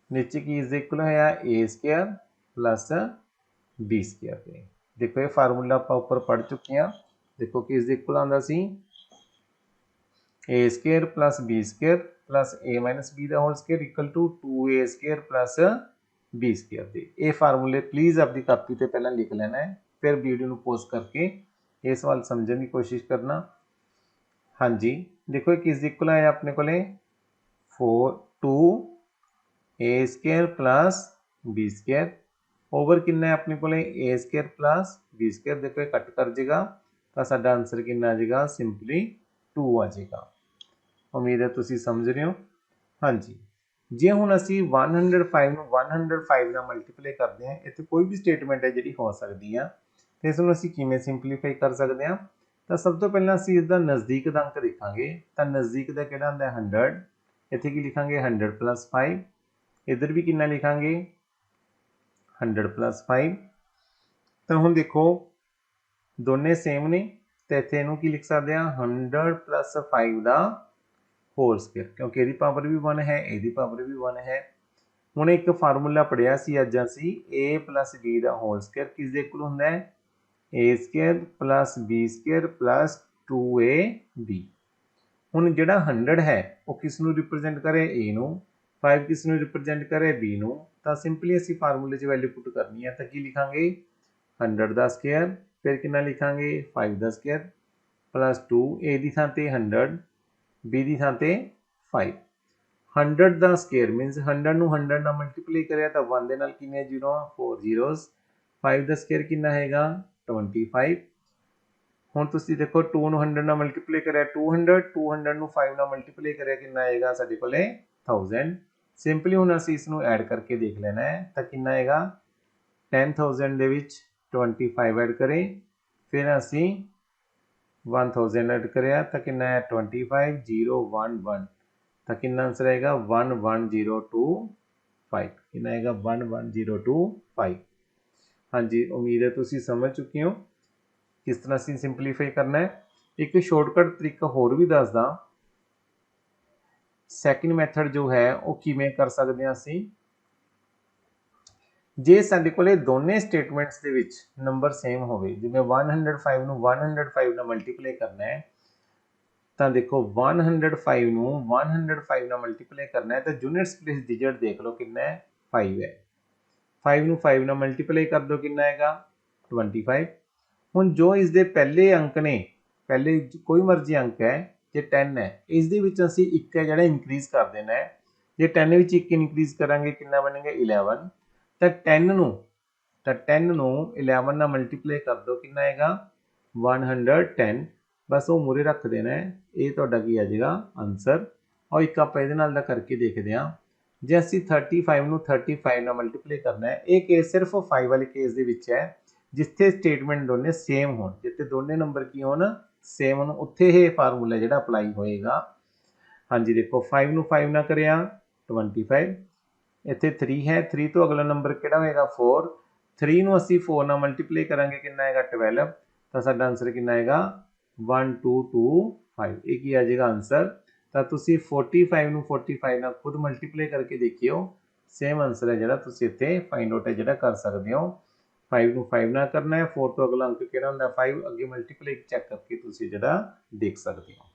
नीचे की इज इक्वल है ए स्केयर प्लस बी स्केयर पे। देखो ये फार्मूला आप ऊपर पढ़ चुके हैं। देखो कि इज इक्वल आंदा सी a square plus B square plus a minus b का whole square equal to 2a square plus B square दे। ये फार्मूले प्लीज़ अपनी कापी पे पहले लिख लेना है, फिर वीडियो को पॉज करके ये सवाल समझने की कोशिश करना। हाँ जी देखो एक इज इक्वल है अपने को 2a square plus B square over कितना है अपने को A square plus B square. देखो ये कट कर जाएगा तो साडा आंसर कितना आ जाएगा, सिंपली 2 आ जाएगा। उम्मीद है तुम समझ रहे हो। हाँ जी जे हुण असी 105 ਨੂੰ 105 ਨਾਲ ਮਲਟੀਪਲਾਈ ਕਰਦੇ ਹਾਂ, ਇੱਥੇ ਕੋਈ ਵੀ ਸਟੇਟਮੈਂਟ ਹੈ ਜਿਹੜੀ ਹੋ ਸਕਦੀ ਆ, ਤੇ ਇਸ ਨੂੰ ਅਸੀਂ ਕਿਵੇਂ ਸਿੰਪਲੀਫਾਈ ਕਰ ਸਕਦੇ ਹਾਂ। ਤਾਂ ਸਭ ਤੋਂ ਪਹਿਲਾਂ ਅਸੀਂ ਇਸ ਦਾ ਨਜ਼ਦੀਕ ਦਾ ਅੰਕ ਦੇਖਾਂਗੇ। ਤਾਂ ਨਜ਼ਦੀਕ ਦਾ ਕਿਹੜਾ ਹੁੰਦਾ 100, ਇੱਥੇ ਕੀ ਲਿਖਾਂਗੇ 100 + 5, ਇੱਧਰ ਵੀ ਕਿੰਨਾ ਲਿਖਾਂਗੇ 100 + 5। ਤਾਂ ਹੁਣ ਦੇਖੋ ਦੋਨੇ ਸੇਮ ਨੇ, ਤੇ ਇੱਥੇ ਇਹਨੂੰ ਕੀ ਲਿਖ ਸਕਦੇ ਹਾਂ 100 + 5 ਦਾ होल स्केयर, क्योंकि यदी पावर भी 1 है, यदी पावर भी 1 है। हुण एक फार्मूला पढ़िया सी अज असी a + b का होल स्केयर किसदे इक्वल हुंदा है a square plus b square plus 2ab। हुण जिहड़ा 100 है वो किस नूं रिप्रजेंट करे a नूं, 5 किस नूं रिप्रजेंट करे b नूं। तां सिंपली असी फार्मूले 'च वैल्यू पुट करनी है, तां की लिखांगे 100 का स्केयर, फिर कितना लिखांगे 5 का स्केयर प्लस 2 a दी थां ते 100 बी की थां ते 5। 100 का स्केयर मीनस 100 ਨੂੰ 100 ਨਾਲ ਮਲਟੀਪਲਾਈ ਕਰਿਆ ਤਾਂ 1 ਦੇ ਨਾਲ ਕਿੰਨੇ ਜ਼ੀਰੋ 4 ਜ਼ੀਰੋਸ। 5 ਦਾ ਸਕੁਅਰ ਕਿੰਨਾ ਹੈਗਾ 25। ਹੁਣ ਤੁਸੀਂ ਦੇਖੋ 2 ਨੂੰ 100 ਨਾਲ ਮਲਟੀਪਲਾਈ ਕਰਿਆ 200, 200 ਨੂੰ 5 ਨਾਲ ਮਲਟੀਪਲਾਈ ਕਰਿਆ ਕਿੰਨਾ ਆਏਗਾ ਸਾਡੇ ਕੋਲੇ 1000। ਸਿੰਪਲੀ ਹੁਣ ਅਸੀਂ ਇਸ ਨੂੰ ਐਡ ਕਰਕੇ ਦੇਖ ਲੈਣਾ ਹੈ, ਤਾਂ ਕਿੰਨਾ ਆਏਗਾ 10000 ਦੇ ਵਿੱਚ 25 ਐਡ ਕਰੇ, ਫਿਰ ਅਸੀਂ 1000 ऐड कराया तो कितना है 25011, तो कितना आंसर आएगा 11025। कितना आएगा 11025। हाँ जी उम्मीद है तुम समझ चुके हो किस तरह से सिंपलीफाई करना है। एक शॉर्टकट तरीका होर भी दसदा, सैकेंड मैथड जो है वो किवें कर सकते हैं असी। जे साडे कोले दोने statements they which number same होवे, जिवें 105 ਨੂੰ 105 ਨਾਲ ਮਲਟੀਪਲਾਈ ਕਰਨਾ ਹੈ, ਤਾਂ ਦੇਖੋ 105 ਨੂੰ 105 ਨਾਲ ਮਲਟੀਪਲਾਈ ਕਰਨਾ ਹੈ ਤਾਂ ਯੂਨਿट्स प्लेस डिजिट देख लो कितना है 5 है। 5 ਨੂੰ 5 ਨਾਲ ਮਲਟੀਪਲਾਈ कर दो कितना आएगा 25। ਹੁਣ जो इस दे पहले अंक ने, पहले कोई मर्जी अंक है, जे 10 है इस दे विच असीं एक है जिहड़ा इंक्रीज कर देना है। जे 10 विच एक इंक्रीज करांगे कितना बनेगा 11। तो 10 ਨੂੰ 11 ਨਾਲ ਮਲਟੀਪਲਾਈ कर दो कितना आएगा 110। बस वो मूरे रख देना है, ये तुहाडा की आ जाएगा आंसर। और एक आप इहदे नाल दा करके देखते हैं। जे असीं 35 ਨੂੰ 35 ਨਾਲ मल्टीप्लाई करना है, ये केस सिर्फ 5 वाले केस दे विच है जिथे स्टेटमेंट दोने सेम होण, जिथे दोने नंबर की होण सेम होण, उत्थे ये फार्मूला जिहड़ा अप्लाई होएगा। हाँ जी देखो 5 ਨੂੰ 5 ਨਾਲ करिया 25, इत्थे 3 है, 3 तो अगला नंबर किहड़ा होएगा 4। 3 ਨੂੰ ਅਸੀਂ 4 ਨਾਲ ਮਲਟੀਪਲਾਈ ਕਰਾਂਗੇ ਕਿੰਨਾ ਆਏਗਾ 12, ਤਾਂ ਸਾਡਾ ਆਨਸਰ ਕਿੰਨਾ ਆਏਗਾ 1225। ਇਹ ਕੀ ਆ ਜਾਏਗਾ ਆਨਸਰ। ਤਾਂ ਤੁਸੀਂ 45 ਨੂੰ 45 ਨਾਲ ਖੁਦ ਮਲਟੀਪਲਾਈ ਕਰਕੇ ਦੇਖਿਓ, ਸੇਮ ਆਨਸਰ ਹੈ ਜਿਹੜਾ ਤੁਸੀਂ ਇੱਥੇ ਫਾਈਂਡ ਆਊਟ ਹੈ ਜਿਹੜਾ ਕਰ ਸਕਦੇ ਹੋ। 5 ਨੂੰ 5 ਨਾਲ ਕਰਨਾ ਹੈ, 4 ਤੋਂ ਅਗਲਾ ਅੰਕ ਕਿਹੜਾ ਹੁੰਦਾ 5, ਅੱਗੇ ਮਲਟੀਪਲਾਈ ਚੈੱਕ ਕਰਕੇ ਤੁਸੀਂ ਜਿਹੜਾ ਦੇਖ ਸਕਦੇ ਹੋ।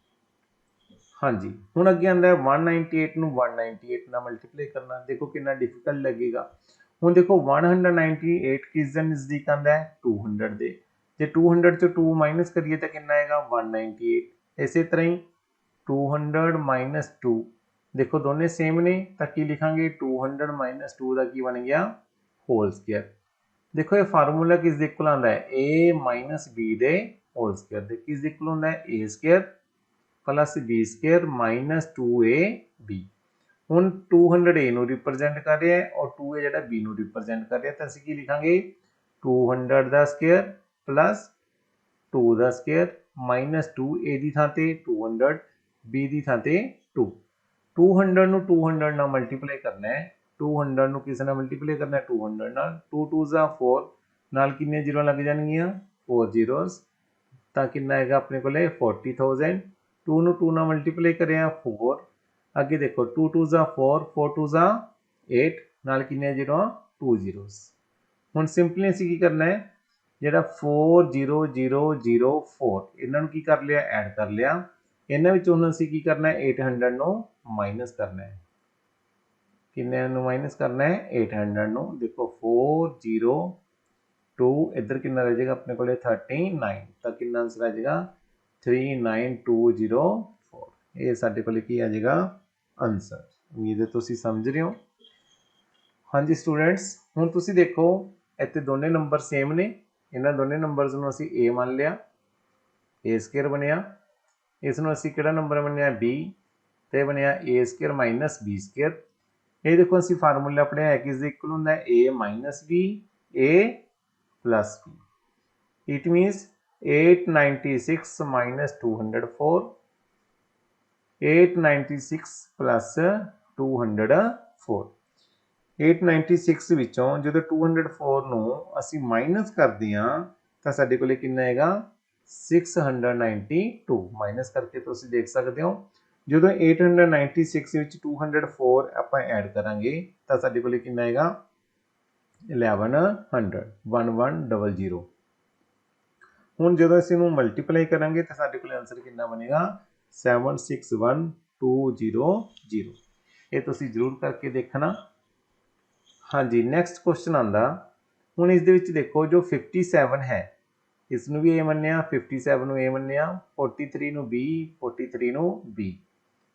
हाँ जी, हुण अगे आंदा है 198 ਨੂੰ 198 ਨਾਲ ਮਲਟੀਪਲਾਈ ਕਰਨਾ। देखो कितना डिफिकल्ट लगेगा। ਹੁਣ देखो 198 किस ਦੇ ਨਜ਼ਦੀਕ ਆਂਦਾ है 200 ਦੇ। ਜੇ 200 ਚੋਂ 2 ਮਾਈਨਸ ਕਰੀਏ ਤਾਂ ਕਿੰਨਾ ਆਏਗਾ 198। ਇਸੇ ਤਰ੍ਹਾਂ ਹੀ 200 ਮਾਈਨਸ 2, देखो दोनों सेम ने ਤਾਂ ਕੀ ਲਿਖਾਂਗੇ 200 ਮਾਈਨਸ 2 ਦਾ ਕੀ ਬਣ ਗਿਆ ਹੋਲ ਸਕੁਅਰ। देखो ये फार्मूला किस ਦੇ ਇਕੁਅਲ ਆਂਦਾ ਹੈ a ਮਾਈਨਸ b ਦੇ ਹੋਲ ਸਕੁਅਰ ਦੇ। किस ਦੇ ਇਕੁਅਲ ਹੁੰਦਾ ਹੈ a square plus B square minus 2ab। ਹੁਣ 200 a ਨੂੰ ਰਿਪਰੈਜ਼ੈਂਟ ਕਰ ਰਿਹਾ ਹੈ और 2a ਜਿਹੜਾ b ਨੂੰ ਰਿਪਰੈਜ਼ੈਂਟ ਕਰ ਰਿਹਾ ਤਾਂ ਅਸੀਂ ਕੀ ਲਿਖਾਂਗੇ 200 ਦਾ ਸਕੁਅਰ ਪਲੱਸ 2 ਦਾ ਸਕੁਅਰ ਮਾਈਨਸ 2a ਦੀ ਥਾਂ ਤੇ 200 b ਦੀ ਥਾਂ ਤੇ 2। 200 ਨੂੰ 200 ਨਾਲ ਮਲਟੀਪਲਾਈ ਕਰਨਾ ਹੈ। 200 ਨੂੰ ਕਿਸ ਨਾਲ ਮਲਟੀਪਲਾਈ ਕਰਨਾ ਹੈ 200 ਨਾਲ। 2 2 जा 4 ਨਾਲ ਕਿੰਨੀਆਂ ਜ਼ੀਰੋ ਲੱਗ ਜਾਣਗੀਆਂ 4 ਜ਼ੀਰੋਸ ਤਾਂ ਕਿੰਨਾ ਆਏਗਾ ਆਪਣੇ ਕੋਲੇ 40000। 2 ਨੂੰ 2 ਨਾਲ ਮਲਟੀਪਲਾਈ ਕਰਿਆ 4। ਅੱਗੇ ਦੇਖੋ 2 2 जा 4 4 2 जा 8 ਨਾਲ ਕਿੰਨੀਆਂ ਜ਼ੀਰੋ 2 ਜ਼ੀਰੋਸ। ਹੁਣ ਸਿੰਪਲੀ ਅਸੀਂ ਕੀ ਕਰਨਾ ਹੈ ਜਿਹੜਾ 40004 ਇਹਨਾਂ ਨੂੰ ਕੀ ਕਰ ਲਿਆ ਐਡ ਕਰ ਲਿਆ। ਇਹਨਾਂ ਵਿੱਚੋਂ ਹੁਣ ਅਸੀਂ ਕੀ ਕਰਨਾ ਹੈ 800 ਨੂੰ ਮਾਈਨਸ ਕਰਨਾ ਹੈ। ਕਿੰਨੇ ਨੂੰ ਮਾਈਨਸ ਕਰਨਾ ਹੈ 800 ਨੂੰ। देखो 402 ਇੱਧਰ ਕਿੰਨਾ ਰਹਿ ਜਾਏਗਾ ਆਪਣੇ ਕੋਲੇ 39 ਤਾਂ ਕਿੰਨਾ ਆਂਸਰ ਆ ਜਾਏਗਾ 39204। ਇਹ ਸਾਡੇ ਕੋਲੇ ਕੀ ਆ ਜਾਏਗਾ ਆਂਸਰ। ਉਮੀਦ ਹੈ ਤੁਸੀਂ ਸਮਝ ਰਹੇ ਹੋ। ਹਾਂਜੀ ਸਟੂਡੈਂਟਸ ਹੁਣ ਤੁਸੀਂ ਦੇਖੋ ਇੱਥੇ ਦੋਨੇ ਨੰਬਰ ਸੇਮ ਨੇ। ਇਹਨਾਂ ਦੋਨੇ ਨੰਬਰਸ ਨੂੰ ਅਸੀਂ a ਮੰਨ ਲਿਆ a ਸਕੁਅਰ ਬਣਿਆ। ਇਸ ਨੂੰ ਅਸੀਂ ਕਿਹੜਾ ਨੰਬਰ ਮੰਨਿਆ b ਤੇ ਬਣਿਆ a square minus b square. ਇਹ ਦੇਖੋ ਅਸੀਂ ਫਾਰਮੂਲਾ ਪੜਿਆ ਹੈ ਕਿਸ ਦੇ ਇਕੁਅਲ ਹੁੰਦਾ ਹੈ a minus b a plus b। it means 896 minus 204 896 plus 204। 896 ਵਿੱਚੋਂ ਜਦੋਂ 204 ਨੂੰ ਅਸੀਂ ਮਾਈਨਸ ਕਰਦੇ ਹਾਂ ਤਾਂ ਸਾਡੇ ਕੋਲੇ ਕਿੰਨਾ ਆਏਗਾ 692। ਮਾਈਨਸ ਕਰਕੇ ਤੁਸੀਂ ਦੇਖ ਸਕਦੇ ਹੋ ਜਦੋਂ 896 ਵਿੱਚ 204 ਆਪਾਂ ਐਡ ਕਰਾਂਗੇ ਤਾਂ ਸਾਡੇ ਕੋਲੇ ਕਿੰਨਾ ਆਏਗਾ 1100 1100। ਹੁਣ ਜਦੋਂ ਅਸੀਂ ਇਹਨੂੰ ਮਲਟੀਪਲਾਈ ਕਰਾਂਗੇ ਤਾਂ ਸਾਡੇ ਕੋਲ ਆਨਸਰ ਕਿੰਨਾ ਬਣੇਗਾ 761200। ਇਹ ਤੁਸੀਂ ਜ਼ਰੂਰ ਕਰਕੇ ਦੇਖਣਾ। ਹਾਂਜੀ ਨੈਕਸਟ ਕੁਐਸਚਨ ਆਂਦਾ ਹੁਣ ਇਸ ਦੇ ਵਿੱਚ ਦੇਖੋ ਜੋ 57 ਹੈ ਇਸ ਨੂੰ ਵੀ a ਮੰਨਿਆ 57 ਨੂੰ a ਮੰਨਿਆ 43 ਨੂੰ b 43 ਨੂੰ b।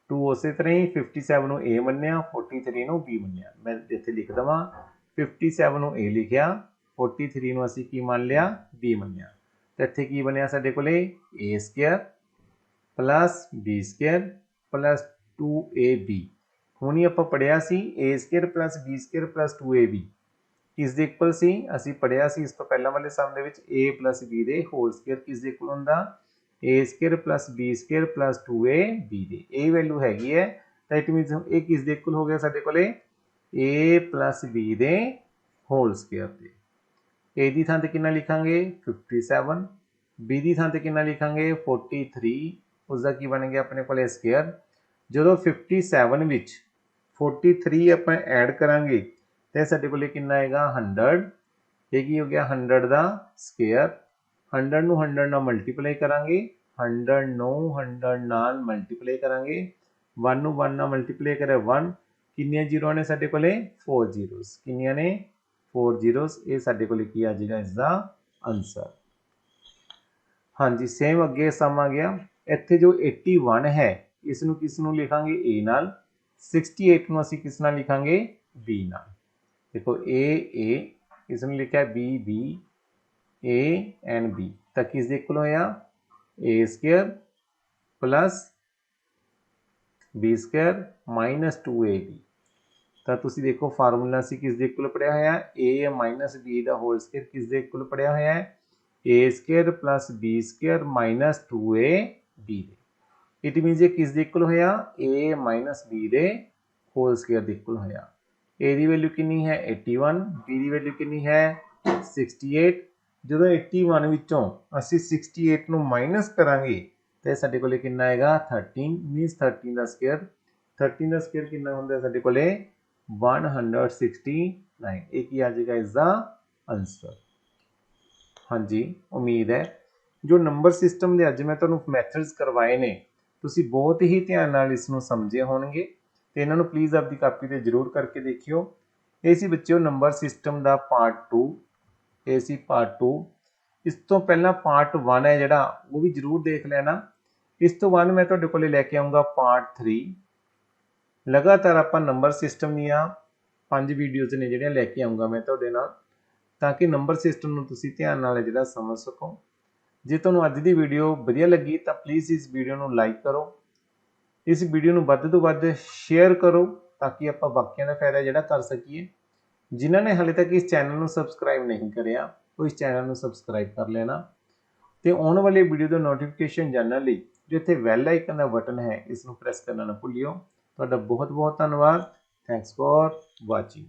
2 ਉਸੇ ਤਰ੍ਹਾਂ ਹੀ 57 ਨੂੰ a ਮੰਨਿਆ 43 ਨੂੰ b ਮੰਨਿਆ। ਮੈਂ ਇੱਥੇ ਲਿਖ ਦਵਾਂ 57 ਨੂੰ a ਲਿਖਿਆ 43 ਨੂੰ ਅਸੀਂ ਕੀ ਮੰਨ ਲਿਆ b ਮੰਨਿਆ। ਤੇ ਇੱਥੇ ਕੀ ਬਣਿਆ ਸਾਡੇ ਕੋਲੇ a square plus b square plus 2ab। ਹੁਣ ਹੀ ਆਪਾਂ ਪੜਿਆ ਸੀ a square plus b square plus 2ab ਕਿਸ ਦੇ ਇਕੁਅਲ ਸੀ। ਅਸੀਂ ਪੜਿਆ ਸੀ ਇਸ ਤੋਂ ਪਹਿਲਾਂ ਵਾਲੇ ਸਮ ਦੇ ਵਿੱਚ a ਪਲੱਸ b ਦੇ ਹੋਲ ਸਕੁਅਰ ਕਿਸ ਦੇ ਇਕੁਅਲ ਹੁੰਦਾ a square plus b square plus 2ab ਦੇ। ਇਹ ਵੈਲਿਊ ਹੈਗੀ ਹੈ ਤਾਂ ਇਟ ਮੀਨਸ ਇਹ ਕਿਸ ਦੇ ਇਕੁਅਲ ਹੋ ਗਿਆ ਸਾਡੇ ਕੋਲੇ a ਪਲੱਸ b ਦੇ ਹੋਲ ਸਕੁਅਰ ਦੇ। a ਦੀ ਥਾਂ ਤੇ ਕਿੰਨਾ ਲਿਖਾਂਗੇ 57 b ਦੀ ਥਾਂ ਤੇ ਕਿੰਨਾ ਲਿਖਾਂਗੇ 43 ਉਸ ਦਾ ਕੀ ਬਣ ਗਿਆ ਆਪਣੇ ਕੋਲੇ ਸਕੁਅਰ। ਜਦੋਂ 57 ਵਿੱਚ 43 ਆਪਾਂ ਐਡ ਕਰਾਂਗੇ ਤੇ ਸਾਡੇ ਕੋਲੇ ਕਿੰਨਾ ਆਏਗਾ 100। ਇਹ ਕੀ ਹੋ ਗਿਆ 100 ਦਾ ਸਕੁਅਰ। 100 ਨੂੰ 100 ਨਾਲ ਮਲਟੀਪਲਾਈ ਕਰਾਂਗੇ 100 ਨੂੰ 100 ਨਾਲ ਮਲਟੀਪਲਾਈ ਕਰਾਂਗੇ 1 ਨੂੰ 1 ਨਾਲ ਮਲਟੀਪਲਾਈ ਕਰੇ 1 ਕਿੰਨੀਆਂ ਜ਼ੀਰੋ ਨੇ ਸਾਡੇ ਕੋਲੇ 4 ਜ਼ੀਰੋਸ। ਕਿੰਨੀਆਂ ਨੇ 4 ਜ਼ੀਰੋਸ। ਇਹ ਸਾਡੇ ਕੋਲੇ ਕੀ ਆ ਜਾਏਗਾ ਇਸ ਦਾ ਆਨਸਰ। ਹਾਂਜੀ ਸੇਮ ਅੱਗੇ ਸਮ ਆ ਗਿਆ। ਇੱਥੇ ਜੋ 81 ਹੈ ਇਸ ਨੂੰ ਕਿਸ ਨੂੰ ਲਿਖਾਂਗੇ a ਨਾਲ 68 ਨੂੰ ਅਸੀਂ ਕਿਸ ਨਾਲ ਲਿਖਾਂਗੇ b ਨਾਲ। देखो a इसने लिखा है b a and b ਤਾਂ ਕਿਸ ਦੇ ਇਕੁਅਲ ਹੋਇਆ a square plus b square minus 2ab। ਤਾਂ ਤੁਸੀਂ ਦੇਖੋ ਫਾਰਮੂਲਾ ਸੀ ਕਿਸ ਦੇ ਇਕੁਅਲ ਪੜਿਆ ਹੋਇਆ a minus b the whole square ਕਿਸ ਦੇ ਇਕੁਅਲ ਪੜਿਆ ਹੋਇਆ ਹੈ a square plus b square minus 2ab ਦੇ। ਇਟ ਮੀਨਸ ਇਹ ਕਿਸ ਦੇ ਇਕੁਅਲ ਹੋਇਆ a ਮਾਈਨਸ b ਦੇ ਹੋਲ ਸਕੁਅਰ ਦੇ ਇਕੁਅਲ ਹੋਇਆ। a ਦੀ ਵੈਲਿਊ ਕਿੰਨੀ ਹੈ 81 b ਦੀ ਵੈਲਿਊ ਕਿੰਨੀ ਹੈ 68। ਜਦੋਂ 81 ਵਿੱਚੋਂ ਅਸੀਂ 68 ਨੂੰ ਮਾਈਨਸ ਕਰਾਂਗੇ ਤੇ ਸਾਡੇ ਕੋਲੇ ਕਿੰਨਾ ਆਏਗਾ 13 ਮੀਨਸ 13 ਦਾ ਸਕੁਅਰ। 13 ਦਾ ਸਕੁਅਰ ਕਿੰਨਾ ਹੁੰਦਾ ਸਾਡੇ ਕੋਲੇ 169। ਇਹ ਕੀ ਆ ਜਾਏਗਾ ਇਸ ਦਾ ਆਨਸਰ। ਹਾਂਜੀ ਉਮੀਦ ਹੈ ਜੋ ਨੰਬਰ ਸਿਸਟਮ ਦੇ ਅੱਜ ਮੈਂ ਤੁਹਾਨੂੰ ਮੈਥਡਸ ਕਰਵਾਏ ਨੇ ਤੁਸੀਂ ਬਹੁਤ ਹੀ ਧਿਆਨ ਨਾਲ ਇਸ ਨੂੰ ਸਮਝੇ ਹੋਣਗੇ ਤੇ ਇਹਨਾਂ ਨੂੰ ਪਲੀਜ਼ ਆਪਦੀ ਕਾਪੀ ਤੇ ਜ਼ਰੂਰ ਕਰਕੇ ਦੇਖਿਓ। ਇਹ ਸੀ ਬੱਚਿਓ ਨੰਬਰ ਸਿਸਟਮ ਦਾ ਪਾਰਟ 2। ਇਹ ਸੀ ਪਾਰਟ 2। ਇਸ ਤੋਂ ਪਹਿਲਾਂ ਪਾਰਟ 1 ਹੈ ਜਿਹੜਾ ਉਹ ਵੀ ਜ਼ਰੂਰ ਦੇਖ ਲੈਣਾ। ਇਸ ਤੋਂ ਬਾਅਦ ਮੈਂ ਤੁਹਾਡੇ ਕੋਲੇ ਲੈ ਕੇ ਆਉਂਗਾ ਪਾਰਟ 3। ਲਗਾਤਾਰ ਆਪਾਂ ਨੰਬਰ ਸਿਸਟਮ ਦੀਆਂ 5 ਵੀਡੀਓਜ਼ ਨੇ ਜਿਹੜੀਆਂ ਲੈ ਕੇ ਆਉਂਗਾ ਮੈਂ ਤੁਹਾਡੇ ਨਾਲ, ਤਾਂ ਕਿ ਨੰਬਰ ਸਿਸਟਮ ਨੂੰ ਤੁਸੀਂ ਧਿਆਨ ਨਾਲ ਜਿਹੜਾ ਸਮਝ ਸਕੋ। ਜੇ ਤੁਹਾਨੂੰ ਅੱਜ ਦੀ ਵੀਡੀਓ ਵਧੀਆ ਲੱਗੀ ਤਾਂ ਪਲੀਜ਼ ਇਸ ਵੀਡੀਓ ਨੂੰ ਲਾਈਕ ਕਰੋ, ਇਸ ਵੀਡੀਓ ਨੂੰ ਵੱਧ ਤੋਂ ਵੱਧ ਸ਼ੇਅਰ ਕਰੋ ਤਾਂ ਕਿ ਆਪਾਂ ਬਾਕੀਆਂ ਦਾ ਫਾਇਦਾ ਜਿਹੜਾ ਕਰ ਸਕੀਏ। ਜਿਨ੍ਹਾਂ ਨੇ ਹਾਲੇ ਤੱਕ ਇਸ ਚੈਨਲ ਨੂੰ ਸਬਸਕ੍ਰਾਈਬ ਨਹੀਂ ਕਰਿਆ ਉਹ ਇਸ ਚੈਨਲ ਨੂੰ ਸਬਸਕ੍ਰਾਈਬ ਕਰ ਲੈਣਾ ਤੇ ਆਉਣ ਵਾਲੀ ਵੀਡੀਓ ਦਾ ਨੋਟੀਫਿਕੇਸ਼ਨ ਜਾਣਨ ਲਈ ਜੋ ਇੱਥੇ ਬੈਲ ਆਈਕਨ ਦਾ ਬਟਨ ਹੈ ਇਸ ਨੂੰ ਪ੍ਰੈਸ ਕਰਨਾ ਨਾ ਭੁੱਲਿਓ। ਤੁਹਾਡਾ ਬਹੁਤ ਬਹੁਤ ਧੰਨਵਾਦ। Thanks for watching.